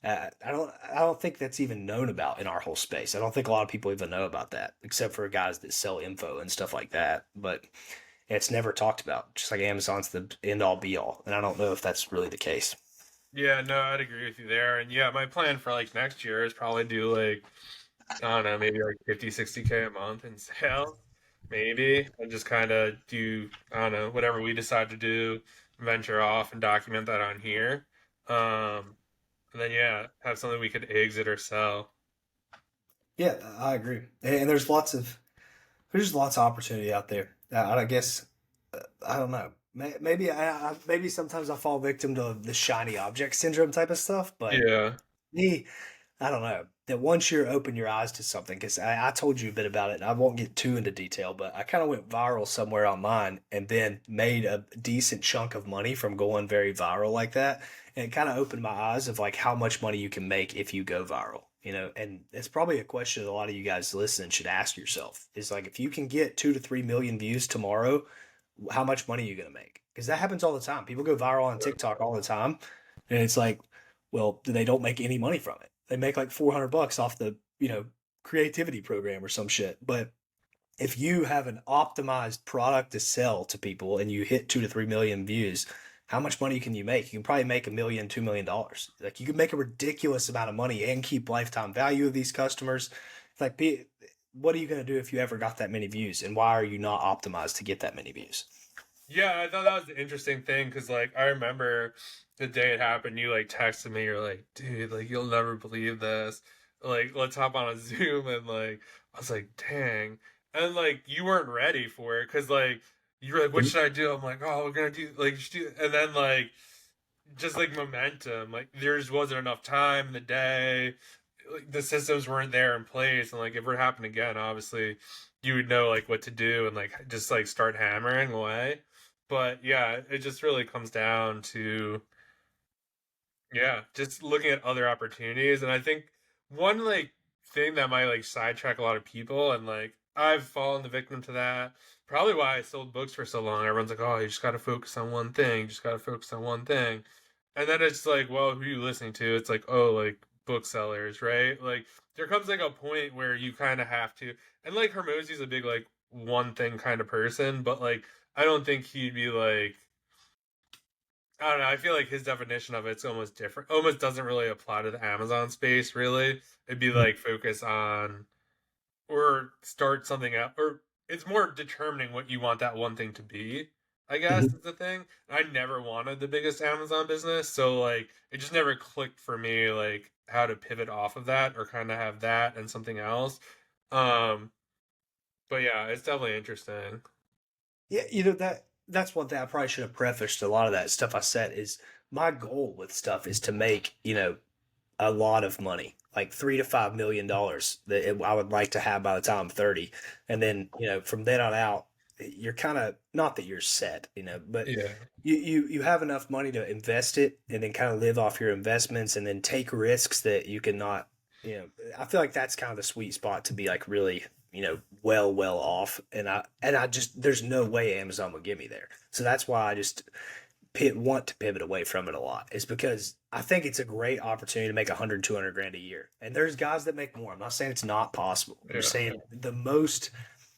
S1: I don't think that's even known about in our whole space. I don't think a lot of people even know about that, except for guys that sell info and stuff like that. But it's never talked about. Just like Amazon's the end all be all, and I don't know if that's really the case.
S2: Yeah, no, I'd agree with you there. And yeah, my plan for like next year is probably do like, I don't know, maybe like 50, 60K a month in sales, maybe. And just kind of do, I don't know, whatever we decide to do, venture off and document that on here. And then yeah, have something we could exit or sell.
S1: Yeah, I agree. And there's lots of opportunity out there. I guess I don't know. Maybe maybe sometimes I fall victim to the shiny object syndrome type of stuff, but
S2: Yeah.
S1: me, I don't know. That once you're open your eyes to something, because I told you a bit about it, and I won't get too into detail, but I kind of went viral somewhere online and then made a decent chunk of money from going very viral like that. And it kind of opened my eyes of like how much money you can make if you go viral, and it's probably a question that a lot of you guys listening should ask yourself is like, if you can get 2 to 3 million views tomorrow, how much money are you going to make? Because that happens all the time. People go viral on TikTok all the time. And it's like, well, they don't make any money from it. They make like $400 off the, creativity program or some shit. But if you have an optimized product to sell to people and you hit 2 to 3 million views, how much money can you make? You can probably make $1 million, $2 million. Like you can make a ridiculous amount of money and keep lifetime value of these customers. Like, what are you going to do if you ever got that many views? And why are you not optimized to get that many views?
S2: Yeah, I thought that was the interesting thing because, like, I remember the day it happened, you like texted me, you're like, dude, like, you'll never believe this. Like, let's hop on a Zoom. And, like, I was like, dang. And, like, you weren't ready for it because, like, you were like, what should I do? I'm like, oh, we're gonna do, like, just do, and then, like, just like momentum, like, there just wasn't enough time in the day. Like, the systems weren't there in place. And, like, if it happened again, obviously, you would know, like, what to do and, like, just, like, start hammering away. But yeah, it just really comes down to, yeah, just looking at other opportunities. And I think one like thing that might like sidetrack a lot of people, and like I've fallen the victim to that. Probably why I sold books for so long. Everyone's like, "Oh, you just got to focus on one thing. You just got to focus on one thing." And then it's like, well, who are you listening to? It's like, oh, like booksellers, right? Like there comes like a point where you kind of have to. And like Hermosi's a big like one thing kind of person, but like I don't think he'd be like, I don't know. I feel like his definition of it's almost different. Almost doesn't really apply to the Amazon space, really. It'd be like focus on or start something up, or it's more determining what you want that one thing to be. I guess
S1: Mhm.
S2: is the thing. I never wanted the biggest Amazon business, so like it just never clicked for me like how to pivot off of that or kind of have that and something else. Um, but yeah, it's definitely interesting.
S1: Yeah, that's one thing I probably should have prefaced a lot of that stuff I said is my goal with stuff is to make, a lot of money, like $3 to $5 million that I would like to have by the time I'm 30. And then, from then on out, you're kind of not that you're set, but
S2: Yeah,
S1: you have enough money to invest it and then kind of live off your investments and then take risks that you cannot, I feel like that's kind of the sweet spot to be like really, well off. And I just, there's no way Amazon would get me there. So that's why I just want to pivot away from it a lot is because I think it's a great opportunity to make 100, 200 grand a year. And there's guys that make more. I'm not saying it's not possible. I'm just
S2: yeah.
S1: saying the most,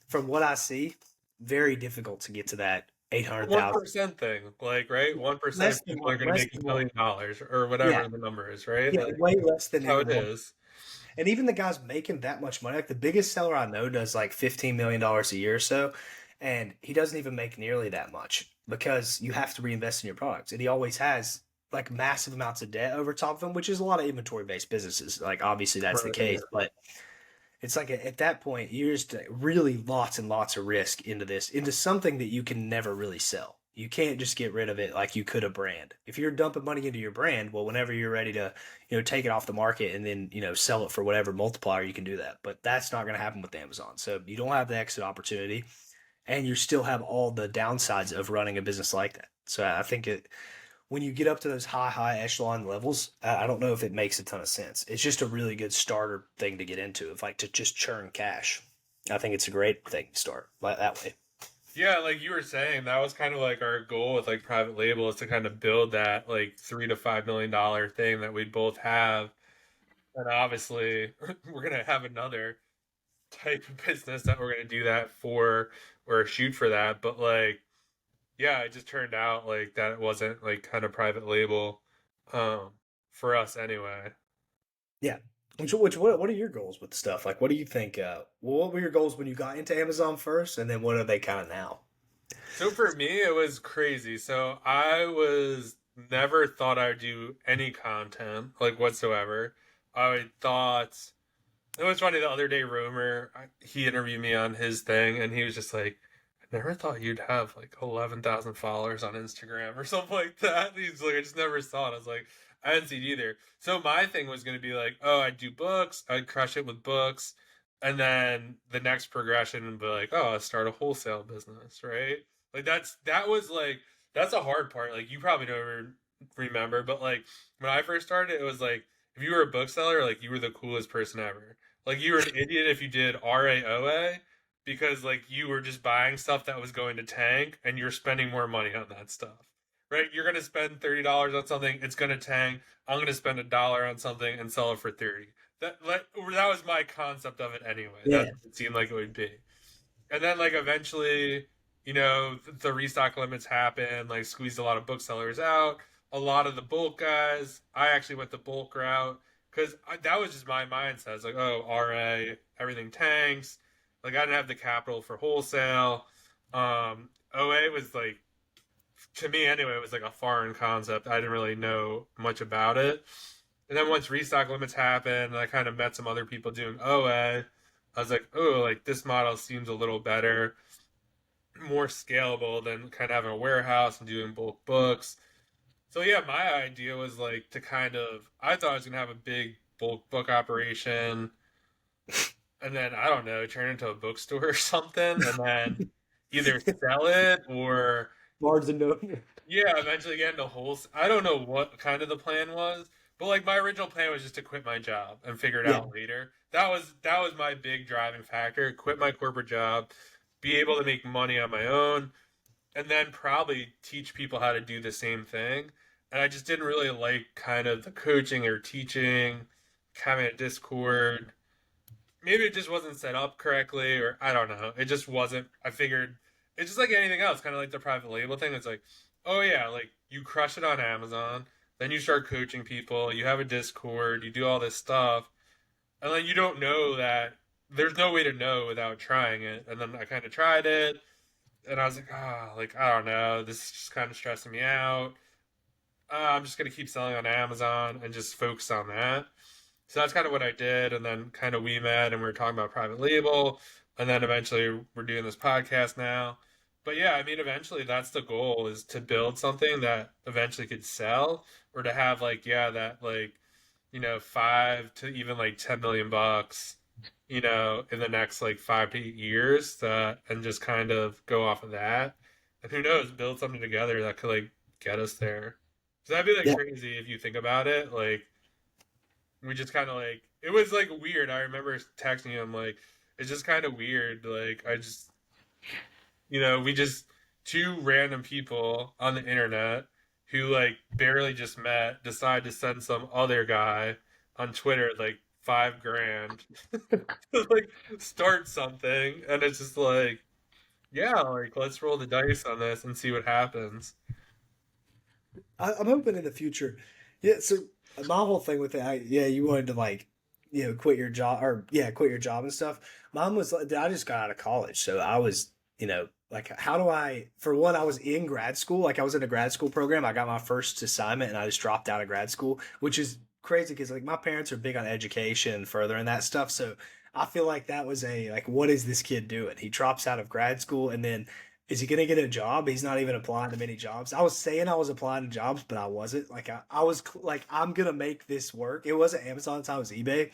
S1: from what I see, very difficult to get to that
S2: One
S1: 800,000.
S2: percent thing, like right, 1%
S1: Less
S2: of
S1: than
S2: people are
S1: one,
S2: going to
S1: less
S2: make
S1: than one.
S2: $1 million or
S1: Yeah.
S2: whatever the number is, right?
S1: Yeah.
S2: Like
S1: Way less than
S2: that's how it
S1: even one.
S2: is.
S1: And even the guys making that much money, like the biggest seller I know does like $15 million a year or so. And he doesn't even make nearly that much because you have to reinvest in your products. And he always has like massive amounts of debt over top of him, which is a lot of inventory based businesses. Like obviously that's the
S2: Right.
S1: case,
S2: Yeah.
S1: but it's like at that point, you're just really lots and lots of risk into this, into something that you can never really sell. You can't just get rid of it like you could a brand. If you're dumping money into your brand, well, whenever you're ready to, take it off the market and then, sell it for whatever multiplier, you can do that. But that's not going to happen with Amazon. So you don't have the exit opportunity and you still have all the downsides of running a business like that. So I think when you get up to those high echelon levels, I don't know if it makes a ton of sense. It's just a really good starter thing to get into, if like to just churn cash. I think it's a great thing to start like that way.
S2: Yeah, like you were saying, that was kind of like our goal with like private label is to kind of build that like $3 to $5 million thing that we'd both have. And obviously, we're gonna have another type of business that we're gonna do that for or shoot for that. But like, yeah, it just turned out like that it wasn't like kind of private label, um, for us anyway.
S1: Yeah. What are your goals with stuff? Like, what do you think? What were your goals when you got into Amazon first, and then what are they kind of now?
S2: So for me, it was crazy. So I was never thought I would do any content like whatsoever. I thought it was funny the other day. Romer, he interviewed me on his thing, and he was just like, "I never thought you'd have like 11,000 followers on Instagram or something like that." He's like, "I just never saw it." I was like, "I didn't see it either." So my thing was going to be like, "Oh, I'd do books. I'd crush it with books." And then the next progression would be like, "Oh, I'll start a wholesale business," right? Like that was like that's a hard part. Like you probably don't remember, but like when I first started, it was like if you were a bookseller, like you were the coolest person ever. Like you were an idiot if you did RAOA because like you were just buying stuff that was going to tank and you're spending more money on that stuff. Right? You're gonna spend $30 on something, it's gonna tank. I'm gonna spend $1 on something and sell it for 30. That was my concept of it anyway. That's
S1: Yeah.
S2: what it seemed like it would be. And then like eventually, the restock limits happen, like squeezed a lot of booksellers out. A lot of the bulk guys, I actually went the bulk route because that was just my mindset. It's like, oh, RA, everything tanks. Like I didn't have the capital for wholesale. OA was like, to me anyway, it was like a foreign concept. I didn't really know much about it. And then once restock limits happened, I kind of met some other people doing OA. I was like, oh, like this model seems a little better, more scalable than kind of having a warehouse and doing bulk books. So yeah, my idea was like to kind of I thought I was gonna have a big bulk book operation and then I don't know, turn into a bookstore or something and then either sell it or
S1: Barnes and Noble.
S2: yeah, eventually get into wholesale. I don't know what kind of the plan was, but like my original plan was just to quit my job and figure it
S1: Yeah.
S2: out later. That was my big driving factor. Quit my corporate job, be able to make money on my own, and then probably teach people how to do the same thing. And I just didn't really like kind of the coaching or teaching, having a Discord. Maybe it just wasn't set up correctly, or I don't know. It just wasn't. I figured it's just like anything else, kind of like the private label thing. It's like, oh yeah, like you crush it on Amazon, then you start coaching people, you have a Discord, you do all this stuff, and then you don't know that there's no way to know without trying it. And then I kind of tried it, and I was like, like I don't know, this is just kind of stressing me out. I'm just gonna keep selling on Amazon and just focus on that. So that's kind of what I did, and then kind of we met and we were talking about private label, and then eventually we're doing this podcast now. But yeah, I mean, eventually that's the goal is to build something that eventually could sell, or to have like that like 5 to even like 10 million bucks, in the next like 5 to 8 years, and just kind of go off of that. And who knows, build something together that could like get us there. So that'd be like
S1: Yeah.
S2: crazy if you think about it. Like we just kind of like it was like weird. I remember texting him like it's just kind of weird. Like I just we just two random people on the internet who like barely just met decide to send some other guy on Twitter like 5 grand to like start something, and it's just like yeah, like let's roll the dice on this and see what happens.
S1: I'm hoping in the future. Yeah, so my whole thing with it, yeah, you wanted to like, quit your job or yeah, quit your job and stuff. Mine was like, I just got out of college, so I was, like, how do I? For one, I was in grad school, like I was in a grad school program. I got my first assignment, and I just dropped out of grad school, which is crazy because like my parents are big on education and furthering that stuff. So I feel like that was a like, what is this kid doing? He drops out of grad school and then is he gonna get a job? He's not even applying to many jobs. I was saying I was applying to jobs, but I wasn't. Like I was like I'm gonna make this work. It wasn't Amazon, it's it was eBay.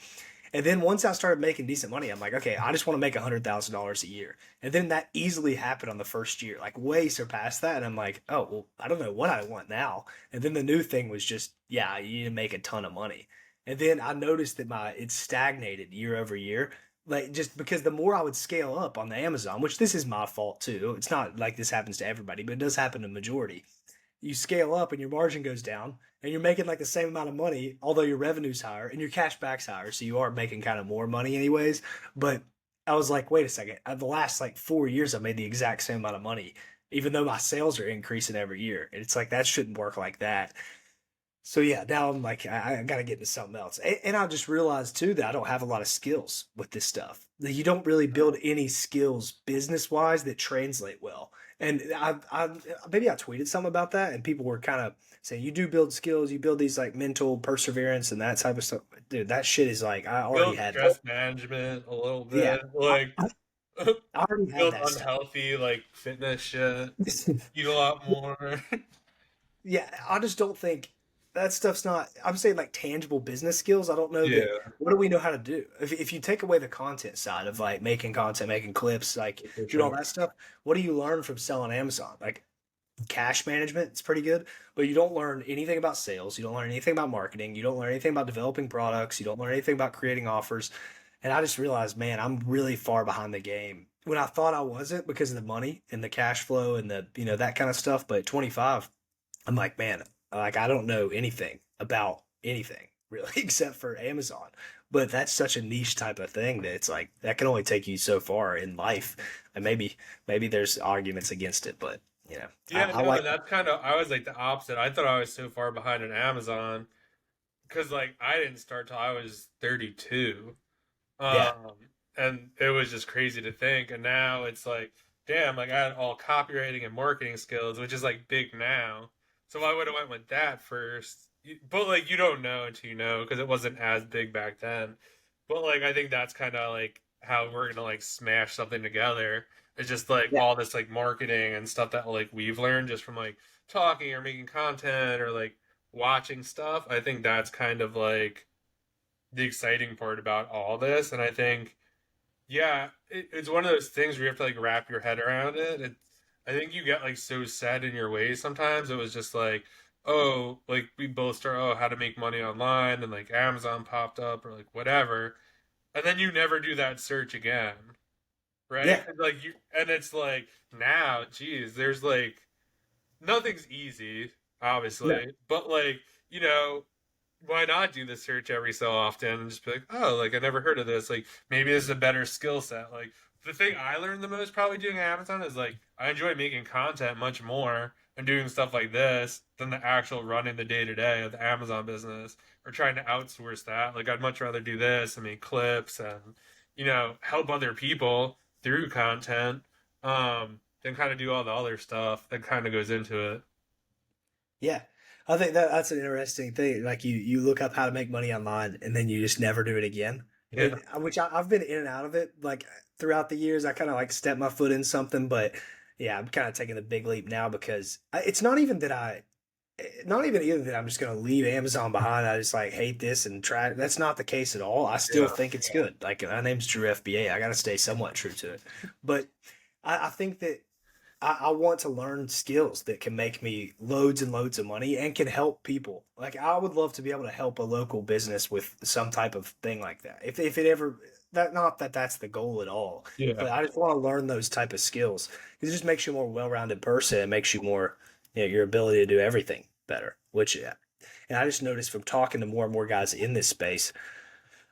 S1: And then once I started making decent money, I'm like, okay, I just want to make $100,000 a year. And then that easily happened on the first year, like way surpassed that. And I'm like, oh well, I don't know what I want now. And then the new thing was just, yeah, you need to make a ton of money. And then I noticed that my it stagnated year over year, like just because the more I would scale up on the Amazon, which this is my fault too. It's not like this happens to everybody, but it does happen to the majority. You scale up and your margin goes down and you're making like the same amount of money, although your revenue's higher and your cash back's higher. So you are making kind of more money anyways. But I was like, wait a second. The last like 4 years, I made the exact same amount of money, even though my sales are increasing every year. And it's like, that shouldn't work like that. So yeah, now I'm like, I got to get into something else. And I just realized too that I don't have a lot of skills with this stuff. That you don't really build any skills business wise that translate well. And maybe I tweeted something about that, and people were kind of saying, you do build skills, you build these like mental perseverance and that type of stuff. Dude, that shit is like, I already
S2: Build
S1: had that.
S2: stress management a little
S1: Yeah,
S2: bit, like
S1: I already had
S2: build
S1: that stuff.
S2: unhealthy like fitness shit, eat a lot more.
S1: Yeah, I just don't think that stuff's not. I'm saying like tangible business skills. I don't know that.
S2: Yeah,
S1: What do we know how to do? If you take away the content side of like making content, making clips, like
S2: for
S1: doing all
S2: sure.
S1: that stuff, what do you learn from selling Amazon? Like cash management, it's pretty good, but you don't learn anything about sales. You don't learn anything about marketing. You don't learn anything about developing products. You don't learn anything about creating offers. And I just realized, man, I'm really far behind the game when I thought I wasn't because of the money and the cash flow and the that kind of stuff. But at 25, I'm like, man, like I don't know anything about anything really except for Amazon. But that's such a niche type of thing that it's like that can only take you so far in life. And maybe there's arguments against it, but
S2: Yeah,
S1: I
S2: no,
S1: like
S2: and that's kind of I was like the opposite. I thought I was so far behind on Amazon because like I didn't start till I was 32.
S1: yeah,
S2: Um, and it was just crazy to think. And now it's like, damn, like I had all copywriting and marketing skills, which is like big now. So I would have went with that first. But like you don't know until you know because it wasn't as big back then. But like I think that's kind of like how we're gonna like smash something together. It's just like
S1: yeah,
S2: all this like marketing and stuff that like we've learned just from like talking or making content or like watching stuff. I think that's kind of like the exciting part about all this. And I think, yeah, it's one of those things where you have to like wrap your head around it. I think you get like so set in your ways sometimes. It was just like, oh, like we both start, oh, how to make money online, and like Amazon popped up or like whatever. And then you never do that search again, right?
S1: yeah,
S2: 'Cause, like you, and it's like now, geez, there's like nothing's easy,
S1: no,
S2: obviously, but like, you know, why not do the search every so often and just be like, oh, like I never heard of this. Like maybe this is a better skill set. Like the thing I learned the most probably doing Amazon is like I enjoy making content much more and doing stuff like this than the actual running the day to day of the Amazon business or trying to outsource that. Like I'd much rather do this and make clips and help other people through content, then kind of do all the other stuff that kind of goes into it.
S1: Yeah. I think that's an interesting thing. Like you look up how to make money online and then you just never do it again.
S2: Yeah.
S1: Which I've been in and out of it. Like throughout the years, I kind of like step my foot in something, but yeah, I'm kind of taking the big leap now because it's not even that not even either that I'm just going to leave Amazon behind. I just like hate this and try. That's not the case at all. I still
S2: Yeah.
S1: think it's good. Like my name's Drew FBA. I got to stay somewhat true to it. But I think that I want to learn skills that can make me loads and loads of money and can help people. Like I would love to be able to help a local business with some type of thing like that. If it ever that not that that's the goal at all,
S2: Yeah.
S1: but I just want to learn those type of skills. It just makes you a more well-rounded person. It makes you more, your ability to do everything better. Which yeah. And I just noticed from talking to more and more guys in this space,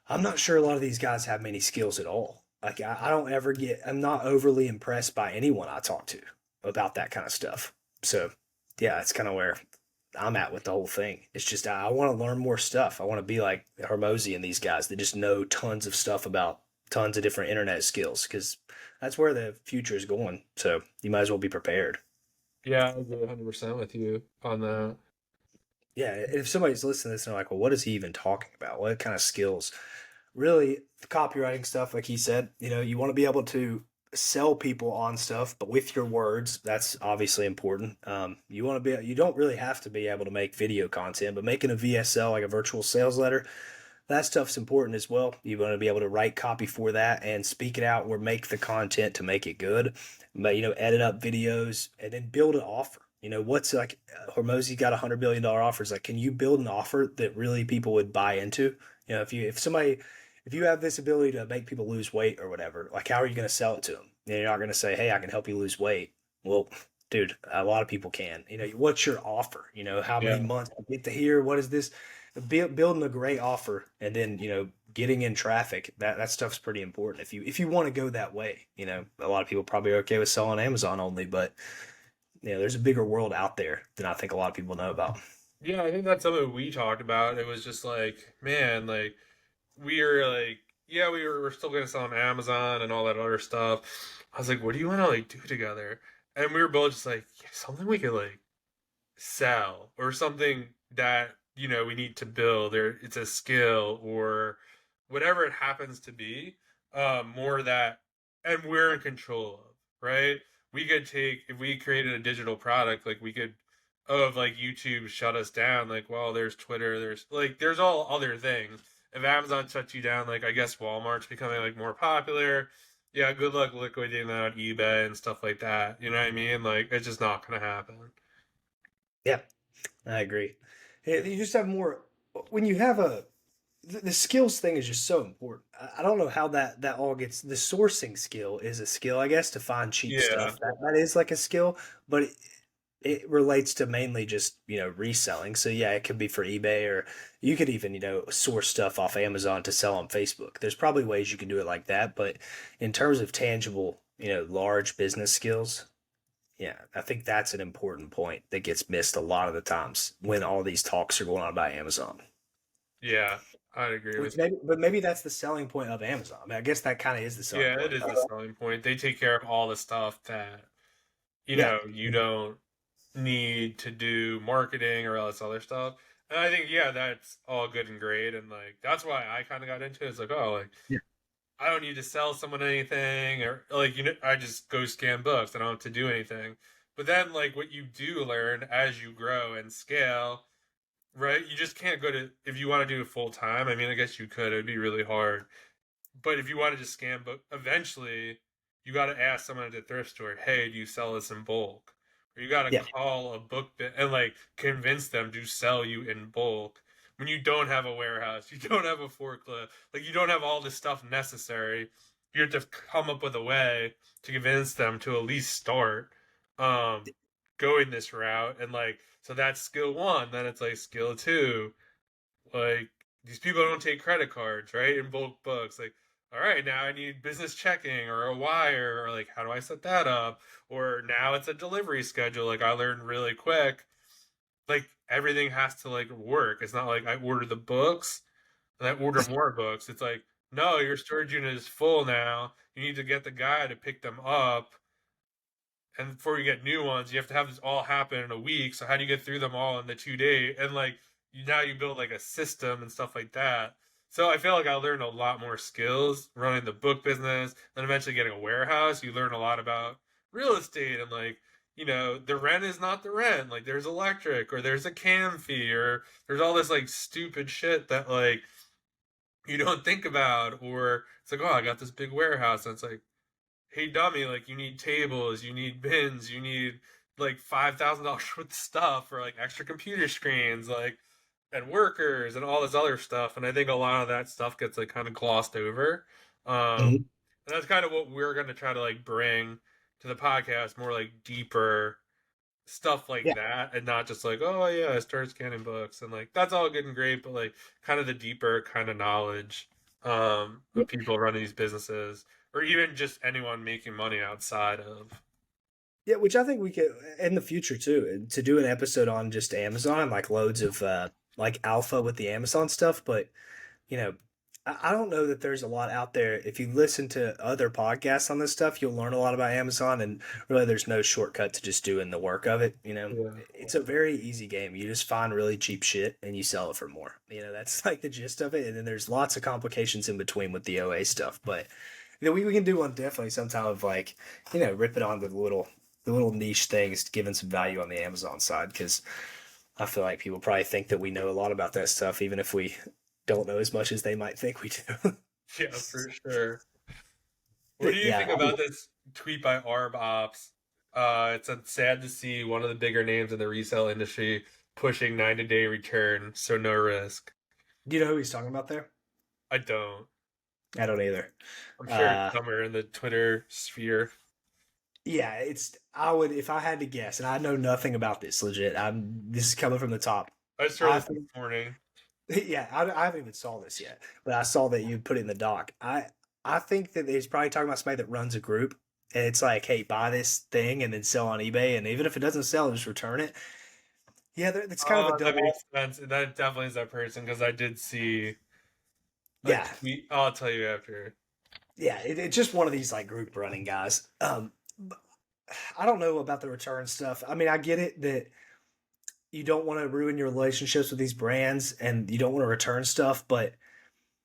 S1: I'm not sure a lot of these guys have many skills at all. Like I don't ever get, I'm not overly impressed by anyone I talk to about that kind of stuff. So yeah, that's kind of where I'm at with the whole thing. It's just I want to learn more stuff. I want to be like Hermosi and these guys that just know tons of stuff about tons of different internet skills because that's where the future is going. So you might as well be prepared.
S2: Yeah, I agree 100% with you on that.
S1: Yeah, if somebody's listening to this and they're like, well, what is he even talking about? What kind of skills? Really, the copywriting stuff, like he said, you want to be able to sell people on stuff, but with your words, that's obviously important. You don't really have to be able to make video content, but making a VSL, like a virtual sales letter, that stuff's important as well. You want to be able to write copy for that and speak it out or make the content to make it good. But edit up videos and then build an offer. What's like Hormozy got $100 billion offers. Like, can you build an offer that really people would buy into? If you have this ability to make people lose weight or whatever, like how are you going to sell it to them? You're not going to say, "Hey, I can help you lose weight." Well, dude, a lot of people can. What's your offer? How many
S2: Yeah.
S1: months to get to here? What is this? Building a great offer and then getting in traffic, that stuff's pretty important if you want to go that way. A lot of people probably are okay with selling Amazon only, but there's a bigger world out there than I think a lot of people know about.
S2: Yeah, I think that's something we talked about. It was just like, man, like we were like, yeah, we're still gonna sell on Amazon and all that other stuff. I was like, what do you want to like do together? And we were both just like, yeah, something we could like sell or something that we need to build or it's a skill or whatever it happens to be, more that and we're in control of, right? We could take if we created a digital product, like we could, of like YouTube shut us down, like, well, there's Twitter, there's all other things. If Amazon shuts you down, like I guess Walmart's becoming like more popular, yeah, good luck liquidating that on eBay and stuff like that, you know what I mean? Like it's just not gonna happen.
S1: Yeah, I agree. You just have more when you have the skills thing is just so important. I don't know how that all gets. The sourcing skill is a skill, I guess, to find cheap
S2: Yeah.
S1: stuff. That is like a skill, but it relates to mainly just reselling. So yeah, it could be for eBay or you could even source stuff off Amazon to sell on Facebook. There's probably ways you can do it like that, but in terms of tangible, large business skills, yeah, I think that's an important point that gets missed a lot of the times when all these talks are going on about Amazon.
S2: Yeah, I'd agree
S1: Which
S2: with you.
S1: maybe that's the selling point of Amazon. I mean, I guess that kind of is the selling
S2: Yeah, it
S1: point.
S2: is a selling point. They take care of all the stuff that,
S1: Yeah,
S2: you don't need to do marketing or all this other stuff. And I think, yeah, that's all good and great. And like, that's why I kind of got into it. It's like, oh, like,
S1: yeah,
S2: I don't need to sell someone anything or like, I just go scan books. I don't have to do anything. But then, like, what you do learn as you grow and scale, right? You just can't go to, if you want to do it full time, I mean, I guess you could, it'd be really hard. But if you want to just scan book, eventually you got to ask someone at the thrift store, "Hey, do you sell this in bulk?" Or you got to
S1: yeah,
S2: call a book and like convince them to sell you in bulk when you don't have a warehouse, you don't have a forklift, like you don't have all this stuff necessary. You have to come up with a way to convince them to at least start um going this route. And like, so that's skill one. Then it's like skill two, like these people don't take credit cards, right? In bulk books. Like, all right, now I need business checking or a wire, or like, how do I set that up? Or now it's a delivery schedule. Like, I learned really quick. Like, everything has to like work. It's not like I order the books and I order more books. It's like no, your storage unit is full now. You need to get the guy to pick them up. And before you get new ones, you have to have this all happen in a week. So how do you get through them all in the 2 day? And like now you build like a system and stuff like that. So I feel like I learned a lot more skills running the book business, then eventually getting a warehouse. You learn a lot about real estate and like, the rent is not the rent. Like there's electric or there's a cam fee or there's all this like stupid shit that like you don't think about, or it's like, oh, I got this big warehouse, and it's like, hey, dummy, like you need tables, you need bins, you need like $5,000 worth of stuff, or like extra computer screens, like and workers and all this other stuff. And I think a lot of that stuff gets like kind of glossed over.
S1: Mhm.
S2: And that's kind of what we're going to try to like bring to the podcast, more like deeper stuff like
S1: Yeah.
S2: that, and not just like, oh yeah, I started scanning books, and like that's all good and great, but like kind of the deeper kind of knowledge
S1: Yeah.
S2: of people running these businesses, or even just anyone making money outside of.
S1: Yeah, which I think we could in the future too, to do an episode on just Amazon, like loads of like alpha with the Amazon stuff. But you know, I don't know that there's a lot out there. If you listen to other podcasts on this stuff, you'll learn a lot about Amazon, and really, there's no shortcut to just doing the work of it.
S2: Yeah.
S1: It's a very easy game. You just find really cheap shit and you sell it for more. That's like the gist of it. And then there's lots of complications in between with the OA stuff. But we can do one definitely sometime of like, rip it on the little niche things, giving some value on the Amazon side because I feel like people probably think that we know a lot about that stuff, even if we don't know as much as they might think we do.
S2: Yeah, for sure. What do
S1: But
S2: you think
S1: yeah,
S2: about this tweet by Arb Ops? It's sad to see one of the bigger names in the resale industry pushing 90-day return, so no risk.
S1: do you know who he's talking about there?
S2: I don't.
S1: I don't either.
S2: I'm sure it's
S1: Uh,
S2: somewhere in the Twitter sphere.
S1: yeah, I would if I had to guess, and I know nothing about this. Legit, this is coming from the top.
S2: I just heard
S1: I
S2: this
S1: think,
S2: morning.
S1: yeah, I haven't even saw this yet, but I saw that you put it in the doc. I think that he's probably talking about somebody that runs a group, and it's like, hey, buy this thing and then sell on eBay, and even if it doesn't sell, just return it. Yeah, it's kind of a
S2: That
S1: double.
S2: makes sense. That definitely is that person because I did see a
S1: Yeah,
S2: tweet. I'll tell you after.
S1: yeah, it's just one of these like group running guys. I don't know about the return stuff. I mean, I get it that you don't want to ruin your relationships with these brands and you don't want to return stuff, but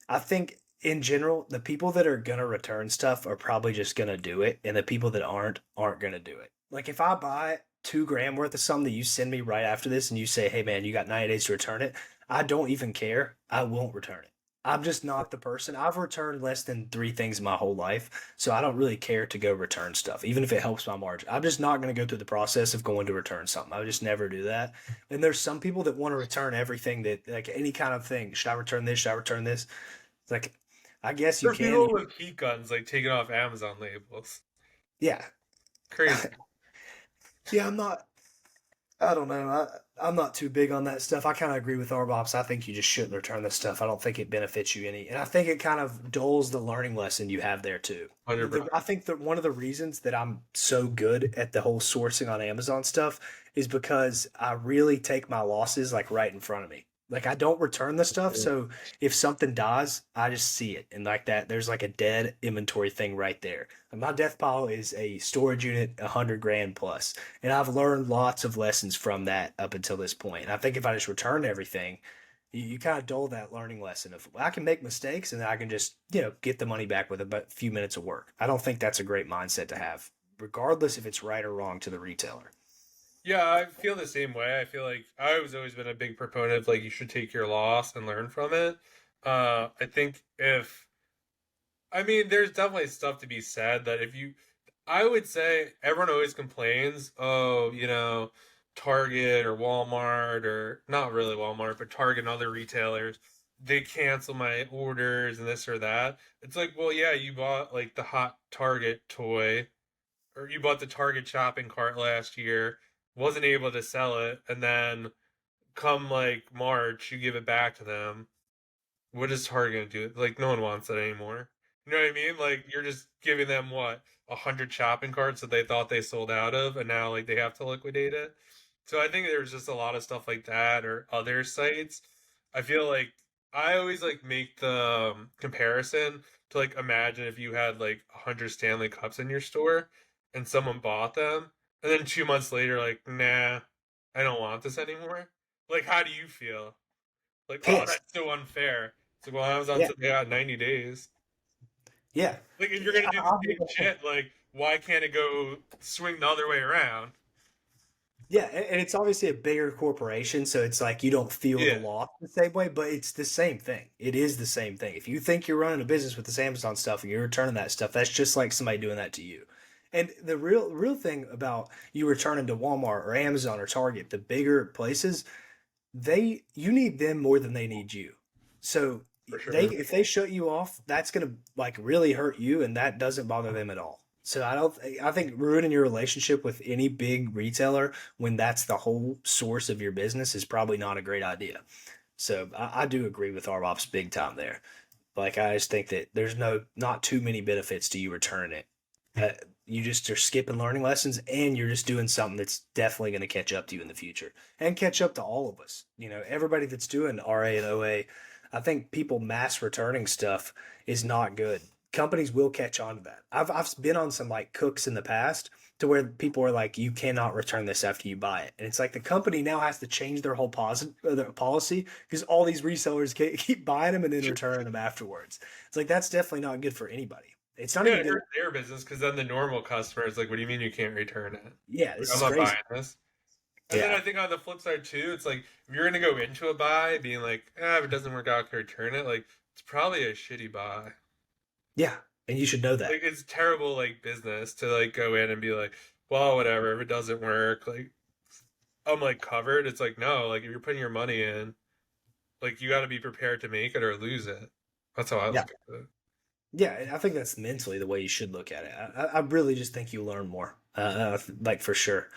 S1: I think in general, the people that are gonna return stuff are probably just gonna do it, and the people that aren't gonna do it. Like if I buy 2 grand worth of something that you send me right after this and you say, hey man, you got 90 days to return it, I don't even care. I won't return it. I'm just not the person. I've returned less than 3 things my whole life, so I don't really care to go return stuff, even if it helps my margin. I'm just not going to go through the process of going to return something. I would just never do that. And there's some people that want to return everything that, like any kind of thing. Should I return this? Should I return this? It's like, I guess you
S2: For
S1: can.
S2: people with heat guns, like taking off Amazon labels.
S1: Yeah.
S2: Crazy.
S1: Yeah, I don't know. I'm not too big on that stuff. I kind of agree with Arbops. I think you just shouldn't return this stuff. I don't think it benefits you any. And I think it kind of dulls the learning lesson you have there too.
S2: 100%.
S1: I think that one of the reasons that I'm so good at the whole sourcing on Amazon stuff is because I really take my losses like right in front of me. Like I don't return the stuff, so if something dies, I just see it, and like that, there's like a dead inventory thing right there. And my death pile is a storage unit, 100 grand plus, and I've learned lots of lessons from that up until this point. And I think if I just return everything, you kind of dull that learning lesson of I can make mistakes and then I can just get the money back with a few minutes of work. I don't think that's a great mindset to have, regardless if it's right or wrong to the retailer.
S2: Yeah, I feel the same way. I feel like I've always been a big proponent of like you should take your loss and learn from it. I think if I mean, there's definitely stuff to be said that if you, I would say everyone always complains, oh, Target or Walmart, or not really Walmart, but Target and other retailers, they cancel my orders and this or that. It's like, well, yeah, you bought like the hot Target toy, or you bought the Target shopping cart last year, wasn't able to sell it, and then come like March, you give it back to them. What is Target gonna do? Like, no one wants it anymore. You know what I mean? Like, you're just giving them what 100 shopping carts that they thought they sold out of, and now like they have to liquidate it. So I think there's just a lot of stuff like that, or other sites. I feel like I always like make the comparison to like imagine if you had like 100 Stanley Cups in your store and someone bought them, and then 2 months later, like, nah, I don't want this anymore. Like, how do you feel? Like, oh,
S1: Pissed.
S2: that's so unfair. It's like, well, Amazon
S1: Yeah.
S2: said they got 90 days.
S1: Yeah.
S2: Like, if you're
S1: Yeah,
S2: gonna do the
S1: I'll do
S2: same
S1: that.
S2: shit, like, why can't it go swing the other way around?
S1: Yeah, and it's obviously a bigger corporation, so it's like you don't feel the
S2: Yeah,
S1: loss the same way, but it's the same thing. It is the same thing. If you think you're running a business with this Amazon stuff and you're returning that stuff, that's just like somebody doing that to you. And the real thing about you returning to Walmart or Amazon or Target, the bigger places, you need them more than they need you. So
S2: for
S1: they
S2: sure.
S1: if they shut you off, that's gonna like really hurt you, and that doesn't bother them at all. So I think ruining your relationship with any big retailer when that's the whole source of your business is probably not a great idea. So I do agree with our ops big time there. Like I just think that there's not too many benefits to you returning it. You just are skipping learning lessons, and you're just doing something that's definitely going to catch up to you in the future and catch up to all of us. You know, everybody that's doing RA and OA. I think people mass returning stuff is not good. Companies will catch on to that. I've been on some like cooks in the past to where people are like, you cannot return this after you buy it, and it's like the company now has to change their whole their policy because all these resellers keep buying them and then returning them afterwards. It's like that's definitely not good for anybody. It's not
S2: Yeah,
S1: even
S2: it
S1: good.
S2: hurts their business because then the normal customer is like, "What do you mean you can't return it?
S1: Yeah,
S2: Like,
S1: this
S2: I'm
S1: is
S2: not buying
S1: crazy.
S2: this." And then
S1: Yeah,
S2: I think on the flip side too, it's like if you're gonna go into a buy being like, if it doesn't work out, I can return it. Like, it's probably a shitty buy.
S1: yeah, and you should know that.
S2: Like, it's terrible like business to like go in and be like, well, whatever. If it doesn't work, like I'm like covered. It's like no, like if you're putting your money in, like you got to be prepared to make it or lose it. That's how I
S1: Yeah,
S2: look at it.
S1: yeah, and I think that's mentally the way you should look at it. I really just think you learn more, like for sure.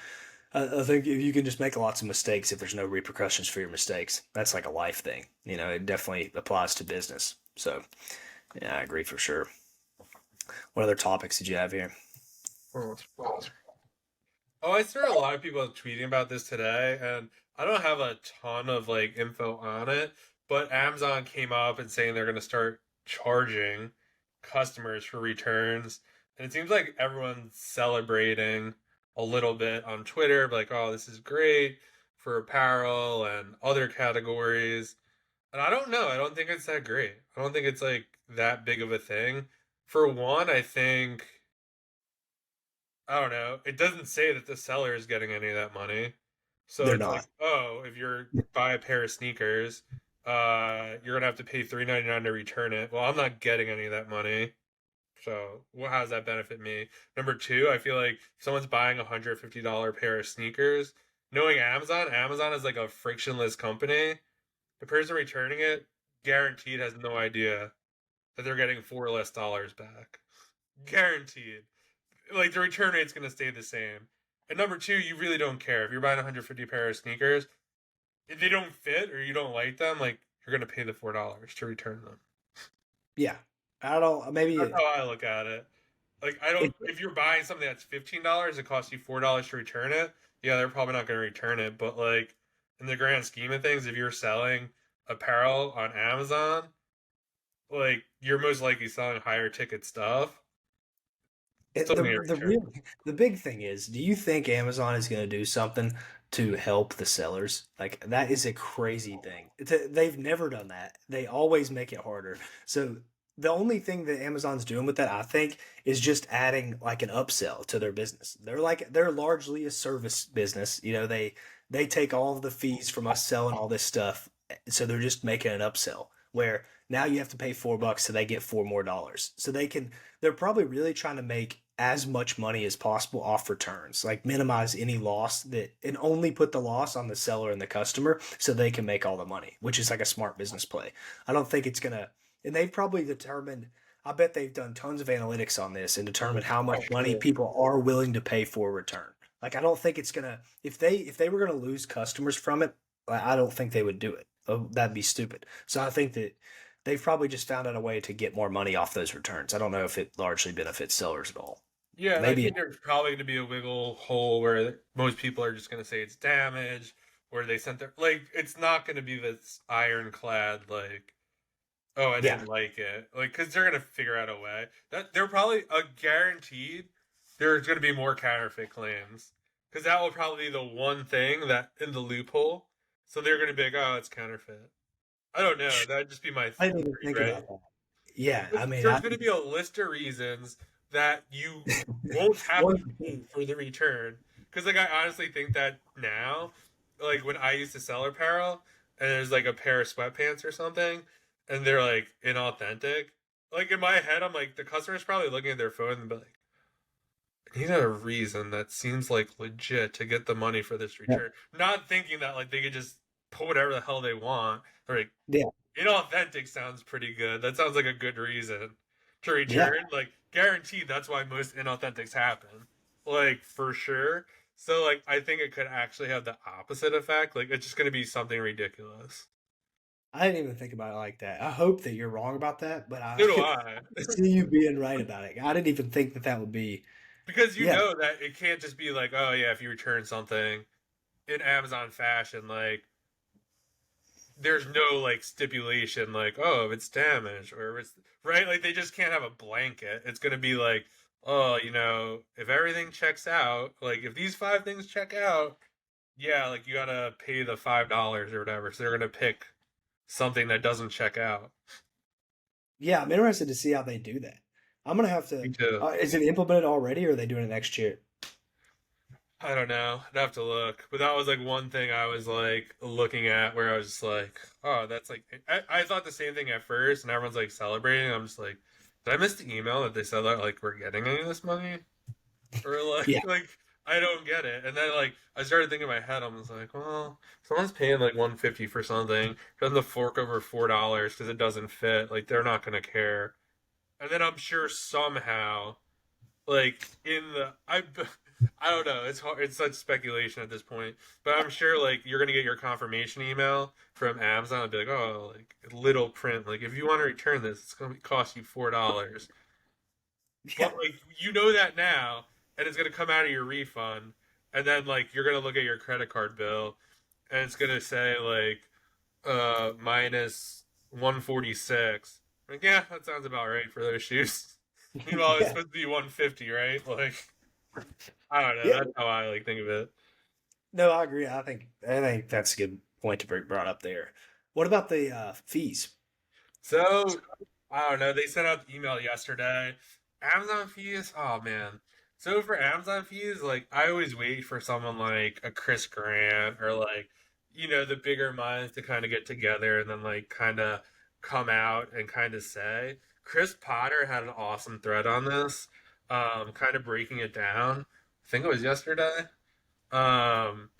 S1: I think if you can just make lots of mistakes, if there's no repercussions for your mistakes, that's like a life thing. You know, it definitely applies to business. So, yeah, I agree for sure. What other topics did you have here?
S2: Oh, I saw a lot of people tweeting about this today, and I don't have a ton of like info on it, but Amazon came up and saying they're going to start charging customers for returns, and it seems like everyone's celebrating a little bit on Twitter, like, "Oh, this is great for apparel and other categories." And I don't know. I don't think it's that great. I don't think it's like that big of a thing. For one, I think I don't know. It doesn't say that the seller is getting any of that money. So
S1: They're
S2: it's like,
S1: not.
S2: oh, if you're buy a pair of sneakers, you're gonna have to pay $3.99 to return it. Well, I'm not getting any of that money. So how does that benefit me? Number two, I feel like if someone's buying $150 pair of sneakers, knowing Amazon is like a frictionless company. The person returning it guaranteed has no idea that they're getting four less dollars back. Guaranteed. Like the return rate's gonna stay the same. And number two, you really don't care if you're buying 150 pair of sneakers. If they don't fit or you don't like them, like you're gonna pay the $4 to return them.
S1: Yeah, I don't. Maybe
S2: That's how I look at it. Like I don't.
S1: it
S2: If you're buying something that's $15, it costs you $4 to return it. Yeah, they're probably not gonna return it. But like in the grand scheme of things, if you're selling apparel on Amazon, like you're most likely selling higher ticket stuff.
S1: It,
S2: Still gonna return.
S1: the big thing is, do you think Amazon is going to do something to help the sellers? Like that is a crazy thing. They've never done that. They always make it harder. So the only thing that Amazon's doing with that, I think, is just adding like an upsell to their business. They're largely a service business. You know, they take all of the fees from us selling all this stuff, so they're just making an upsell where now you have to pay $4 so they get $4 more. So they're probably really trying to make as much money as possible off returns, like minimize any loss and only put the loss on the seller and the customer so they can make all the money, which is like a smart business play. I don't think it's gonna, and they've probably determined, I bet they've done tons of analytics on this and determined how much
S2: Oh,
S1: money
S2: sure.
S1: people are willing to pay for a return. Like I don't think it's gonna, if they were gonna lose customers from it, I don't think they would do it. Oh, that'd be stupid. So I think that they've probably just found out a way to get more money off those returns. I don't know if it largely benefits sellers at all.
S2: Yeah, and I
S1: Maybe
S2: think
S1: it,
S2: there's probably going to be a wiggle hole where most people are just going to say it's damaged, or they sent their like it's not going to be this ironclad like. Oh, I
S1: Yeah,
S2: didn't like it. Like, because they're gonna figure out a way that they're probably a guaranteed there's gonna be more counterfeit claims because that will probably be the one thing that in the loophole. So they're gonna be like, oh, it's counterfeit. I don't know. That'd just be my
S1: I didn't even
S2: theory,
S1: think
S2: right?
S1: about that. Yeah, I mean,
S2: There's gonna be a list of reasons that you won't have to
S1: one.
S2: pay for the return. Because like I honestly think that now, like when I used to sell apparel and there's like a pair of sweatpants or something, and they're like inauthentic. Like in my head, I'm like the customer's probably looking at their phone and be like, I need a reason that seems like legit to get the money for this
S1: Yeah,
S2: return. Not thinking that like they could just put whatever the hell they want. They're like,
S1: yeah,
S2: inauthentic sounds pretty good. That sounds like a good reason to
S1: yeah.
S2: return. Like guaranteed that's why most inauthentics happen. Like for sure. So like I think it could actually have the opposite effect. Like it's just gonna be something ridiculous.
S1: I didn't even think about it like that. I hope that you're wrong about that, but
S2: So
S1: I
S2: do I.
S1: see you being right about it. I didn't even think that that would be.
S2: Because you
S1: Yeah,
S2: know that it can't just be like, oh yeah, if you return something in Amazon fashion, like there's no like stipulation like oh if it's damaged or if it's right like they just can't have a blanket. It's gonna be like oh if everything checks out like if these five things check out yeah like you gotta pay the $5 or whatever. So they're gonna pick something that doesn't check out.
S1: yeah. I'm interested to see how they do that. I'm gonna have to.
S2: Me too.
S1: Is it implemented already, or are they doing it next year?
S2: I don't know. I'd have to look. But that was like one thing I was like looking at where I was just like, oh, that's like I thought the same thing at first and everyone's like celebrating. I'm just like, did I miss the email that they said that like we're getting any of this money? Or like
S1: Yeah,
S2: like I don't get it. And then like I started thinking in my head, I was like, well, someone's paying like 150 for something, for them to fork over $4 because it doesn't fit, like they're not gonna care. And then I'm sure somehow like in the I don't know. It's hard. It's such speculation at this point. But I'm sure like you're gonna get your confirmation email from Amazon and be like, oh, like little print. Like if you want to return this, it's gonna cost you $4.
S1: yeah,
S2: But like you know that now, and it's gonna come out of your refund, and then like you're gonna look at your credit card bill, and it's gonna say like minus 146. Like yeah, that sounds about right for those shoes. Meanwhile, it's
S1: yeah,
S2: supposed to be 150, right? Like I don't know.
S1: yeah.
S2: That's how I like think of it.
S1: No, I agree. I think that's a good point to bring brought up there. What about the fees?
S2: So I don't know. They sent out the email yesterday. Amazon fees. Oh man. So for Amazon fees, like I always wait for someone like a Chris Grant or like the bigger minds to kind of get together and then like kind of come out and kind of say. Chris Potter had an awesome thread on this, kind of breaking it down. I think it was yesterday. Um,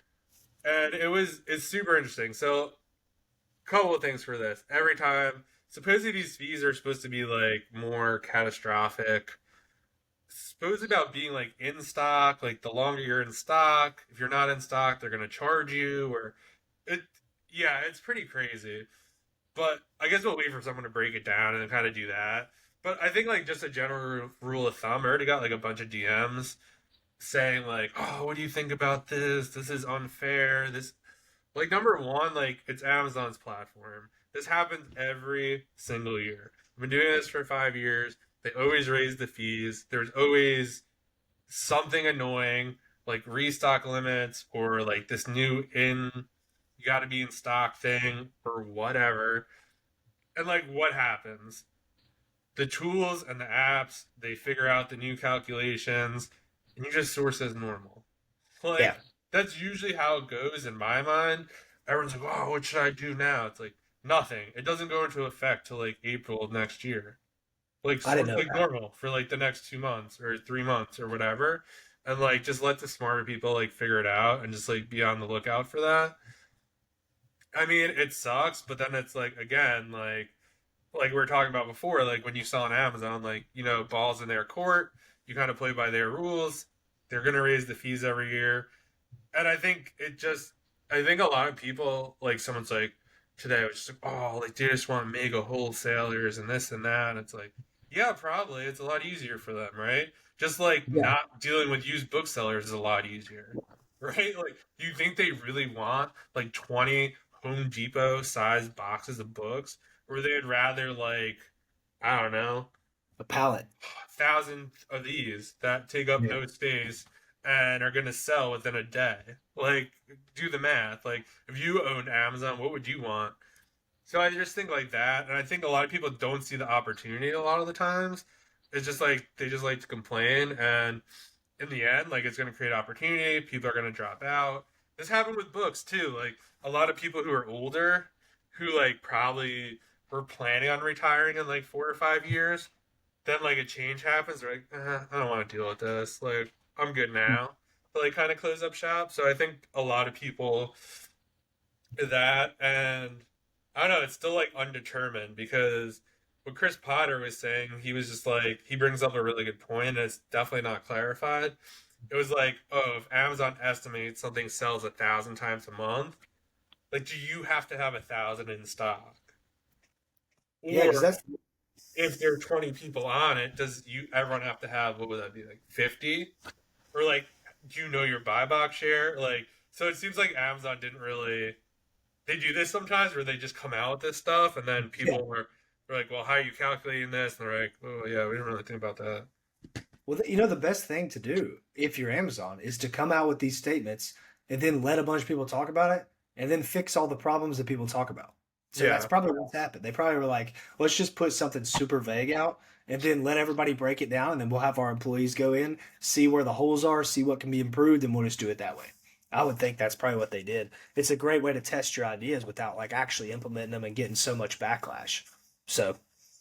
S2: and it's super interesting. So couple of things for this. Every time, supposedly these fees are supposed to be like more catastrophic. Supposed about being like in stock, like the longer you're in stock, if you're not in stock, they're gonna charge you or it yeah, it's pretty crazy. But I guess we'll wait for someone to break it down and kind of do that. But I think like just a general rule of thumb, I already got like a bunch of DMs saying like, "Oh, what do you think about this? This is unfair. This like number one, like it's Amazon's platform. This happens every single year. I've been doing this for 5 years. They always raise the fees. There's always something annoying, like restock limits or like this new you got to be in stock thing or whatever. And like what happens? The tools and the apps, they figure out the new calculations and you just source as normal.
S1: Yeah,
S2: Like that's usually how it goes in my mind. Everyone's like, "Oh, what should I do now?" It's like nothing. It doesn't go into effect till like April of next year. Like
S1: I didn't
S2: sort of
S1: know
S2: like
S1: that.
S2: normal for like the next 2 months or 3 months or whatever, and like just let the smarter people like figure it out and just like be on the lookout for that. I mean, it sucks, but then it's like again, like we were talking about before, like when you sell on Amazon, like balls in their court. You kind of play by their rules. They're gonna raise the fees every year and I think a lot of people like someone's like today was just like oh like they just want mega wholesalers and this and that and it's like yeah probably it's a lot easier for them right just like
S1: Yeah,
S2: not dealing with used booksellers is a lot easier right like do you think they really want like 20 Home Depot sized boxes of books or they'd rather like, I don't know,
S1: A pallet.
S2: 1,000 of these that take up
S1: Yeah.
S2: no space and are going to sell within a day. Like, do the math. Like, if you owned Amazon, what would you want? So I just think like that, and I think a lot of people don't see the opportunity a lot of the times. It's just like they just like to complain, and in the end, like it's going to create opportunity. People are going to drop out. This happened with books too. Like a lot of people who are older, who like probably were planning on retiring in like 4 or 5 years, then like a change happens. They're like, I don't want to deal with this. Like I'm good now. So like kind of close up shop. So I think a lot of people that, and I don't know, it's still like undetermined because what Chris Potter was saying, he was just like he brings up a really good point, and it's definitely not clarified. It was like, oh, if Amazon estimates something sells 1,000 times a month, like do you have to have 1,000 in stock?
S1: Yeah, because
S2: Or
S1: that's
S2: if there are 20 people on it, does you everyone have to have, what would that be, like 50? Or like, do you know your buy box share? Like, so it seems like Amazon didn't really, they do this sometimes where they just come out with this stuff and then
S1: yeah.
S2: people were like, well, how are you calculating this? And they're like, oh yeah, we didn't really think about that.
S1: Well, the best thing to do if you're Amazon is to come out with these statements and then let a bunch of people talk about it and then fix all the problems that people talk about. So that's
S2: Yeah.
S1: probably what's happened. They probably were like, let's just put something super vague out and then let everybody break it down. And then we'll have our employees go in, see where the holes are, see what can be improved, and we'll just do it that way. I would think that's probably what they did. It's a great way to test your ideas without like actually implementing them and getting so much backlash. So,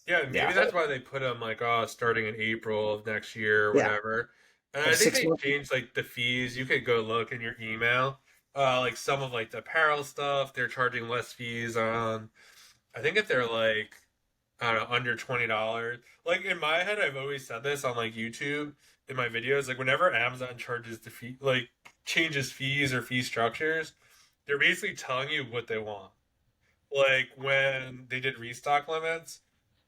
S2: Yeah,
S1: yeah.
S2: maybe that's why they put them like, oh, starting in April of next year or
S1: Yeah.
S2: whatever. And
S1: Or
S2: I think
S1: 6
S2: they
S1: months.
S2: changed like the fees. You could go look in your email. Like some of like the apparel stuff, they're charging less fees on. I think if they're like, I don't know, under $20. Like in my head, I've always said this on like YouTube in my videos. Like whenever Amazon charges the fee, like changes fees or fee structures, they're basically telling you what they want. Like when they did restock limits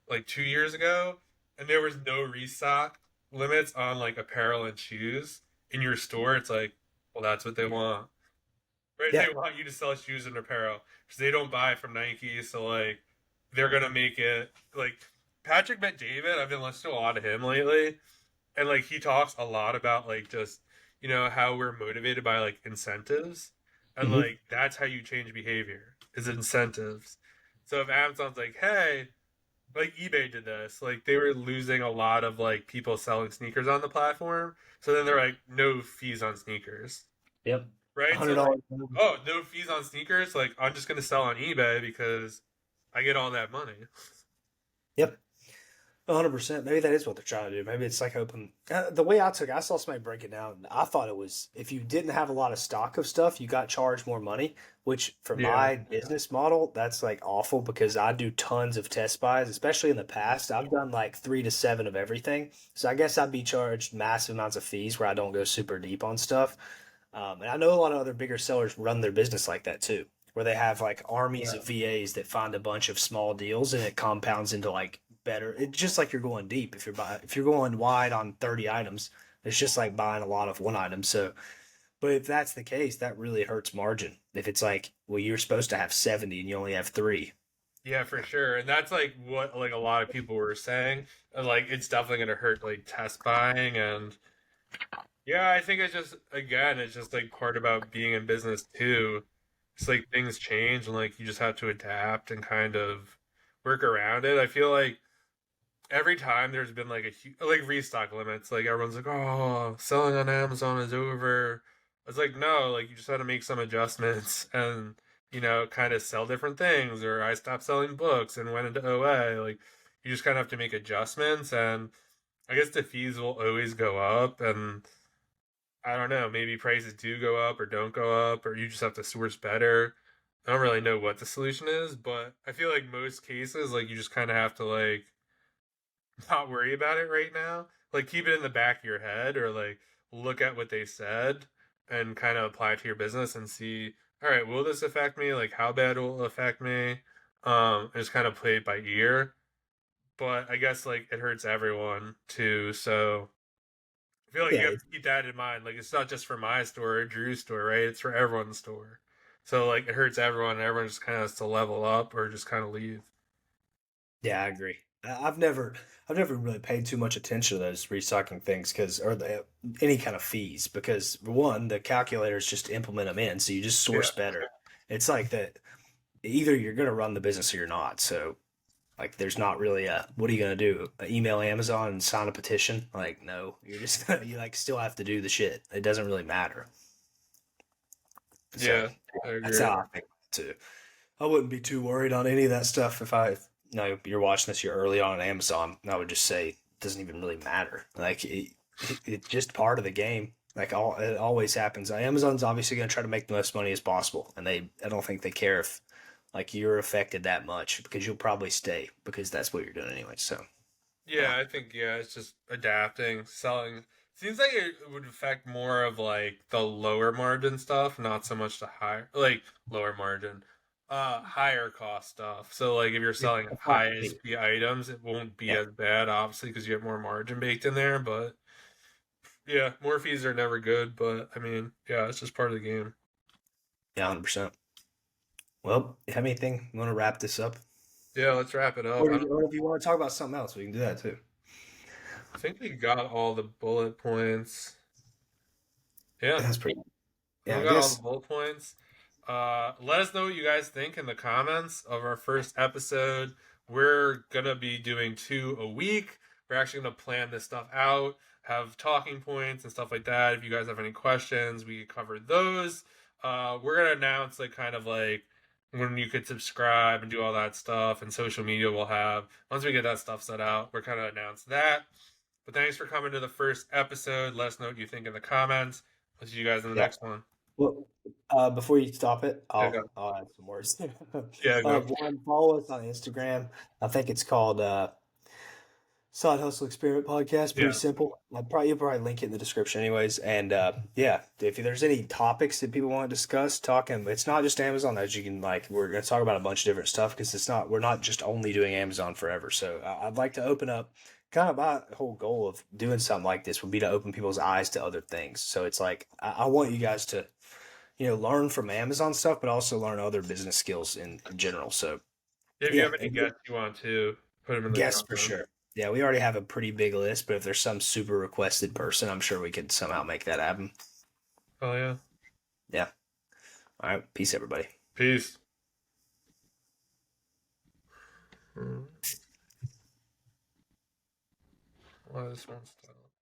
S2: like 2 years ago, and there was no restock limits on like apparel and shoes in your store, it's like, well, that's what they want, right?
S1: Yeah.
S2: They want you to sell shoes and apparel because they don't buy from Nike, so like they're gonna make it like Patrick Bet David. I've been listening to a lot of him lately, and like he talks a lot about like just how we're motivated by like incentives, and
S1: Hmm.
S2: like that's how you change behavior is incentives. So if Amazon's like, hey, like eBay did this. Like they were losing a lot of like people selling sneakers on the platform. So then they're like, no fees on sneakers.
S1: Yep.
S2: Right? So like,
S1: $100.
S2: oh, no fees on sneakers. Like I'm just gonna sell on eBay because I get all that money.
S1: Yep. 100%. Maybe that is what they're trying to do. Maybe it's like open. The way I saw somebody break it down. I thought it was if you didn't have a lot of stock of stuff, you got charged more money. Which for
S2: Yeah.
S1: my business model, that's like awful because I do tons of test buys, especially in the past. I've done like 3 to 7 of everything. So I guess I'd be charged massive amounts of fees where I don't go super deep on stuff. And I know a lot of other bigger sellers run their business like that too, where they have like armies
S2: Yeah.
S1: of VAs that find a bunch of small deals and it compounds into like better. It's just like you're going deep. If you're going wide on 30 items, it's just like buying a lot of one item. So, but if that's the case, that really hurts margin. If it's like, well, you're supposed to have 70 and you only have three.
S2: Yeah, for sure. And that's like what like a lot of people were saying. And like it's definitely gonna hurt like test buying. And yeah, I think it's just, again, it's just like part about being in business too. It's like things change and like you just have to adapt and kind of work around it. I feel like every time there's been like like restock limits, like everyone's like, oh, selling on Amazon is over. It's like, no, like you just had to make some adjustments and kind of sell different things. Or I stopped selling books and went into OA. Like you just kind of have to make adjustments, and I guess the fees will always go up. And I don't know, maybe prices do go up or don't go up, or you just have to source better. I don't really know what the solution is, but I feel like most cases, like you just kind of have to like not worry about it right now. Like keep it in the back of your head, or like look at what they said and kind of apply it to your business and see, all right, will this affect me? Like how bad will it affect me? And just kind of play it by ear. But I guess like it hurts everyone too, so I feel like you
S1: Yeah,
S2: have to keep that in mind. Like it's not just for my store or Drew's store, right? It's for everyone's store. So like it hurts everyone, and everyone just kind of has to level up or just kind of leave.
S1: Yeah, I agree. I've never really paid too much attention to those recycling things because, or any kind of fees because for one, the calculators just implement them in, so you just
S2: Yeah.
S1: source better. It's like that. Either you're gonna run the business or you're not. So like, there's not really a what are you gonna do? Email Amazon and sign a petition? Like, no, you're just gonna you like still have to do the shit. It doesn't really matter. So
S2: Yeah, I
S1: that's
S2: agree.
S1: how I think too. I wouldn't be too worried on any of that stuff if no, you're watching this, you're early on Amazon. I would just say it doesn't even really matter. Like it's just part of the game. Like it always happens. Amazon's obviously going to try to make the most money as possible, and I don't think they care if like you're affected that much because you'll probably stay because that's what you're doing anyway. So yeah,
S2: Yeah, I think it's just adapting, selling. Seems like it would affect more of like the lower margin stuff, not so much the higher like lower margin, higher cost stuff. So like if you're
S1: yeah,
S2: selling
S1: that's fine.
S2: high SP items, it won't be
S1: Yeah,
S2: as bad, obviously, because you have more margin baked in there. But yeah, more fees are never good. But I mean, yeah, it's just part of the game.
S1: yeah, 100%. Well, you have anything you want to wrap this up,
S2: Yeah, let's wrap it up.
S1: or, or if you want to talk about something else, we can do that too.
S2: I think we got all the bullet points. Yeah,
S1: That's pretty.
S2: I think
S1: Yeah, I
S2: we got all the
S1: guess.
S2: bullet points. Let us know what you guys think in the comments of our first episode. We're gonna be doing two a week. We're actually gonna plan this stuff out, have talking points and stuff like that. If you guys have any questions, we can cover those. We're gonna announce like kind of like when you could subscribe and do all that stuff, and social media will have once we get that stuff set out. We're kind of announce that. But thanks for coming to the first episode. Let us know what you think in the comments. We'll see you guys in the
S1: Yeah.
S2: next one.
S1: Well, before you stop it,
S2: Yeah, go.
S1: I'll add some words.
S2: Yeah, go.
S1: One, follow us on Instagram. I think it's called Side Hustle Experiment Podcast. Pretty
S2: Yeah.
S1: simple. You'll probably link it in the description, anyways. And yeah, if there's any topics that people want to discuss, talking, it's not just Amazon that you can like. We're gonna talk about a bunch of different stuff because we're not just only doing Amazon forever. So I'd like to open up. Kind of my whole goal of doing something like this would be to open people's eyes to other things. So it's like I want you guys to learn from Amazon stuff, but also learn other business skills in general. So
S2: If you
S1: yeah,
S2: have any guests you want to, put them in the
S1: guess for
S2: comments.
S1: sure. Yeah, we already have a pretty big list, but if there's some super requested person, I'm sure we could somehow make that happen.
S2: Oh, yeah.
S1: Yeah. All right. Peace, everybody.
S2: Peace. Why this one's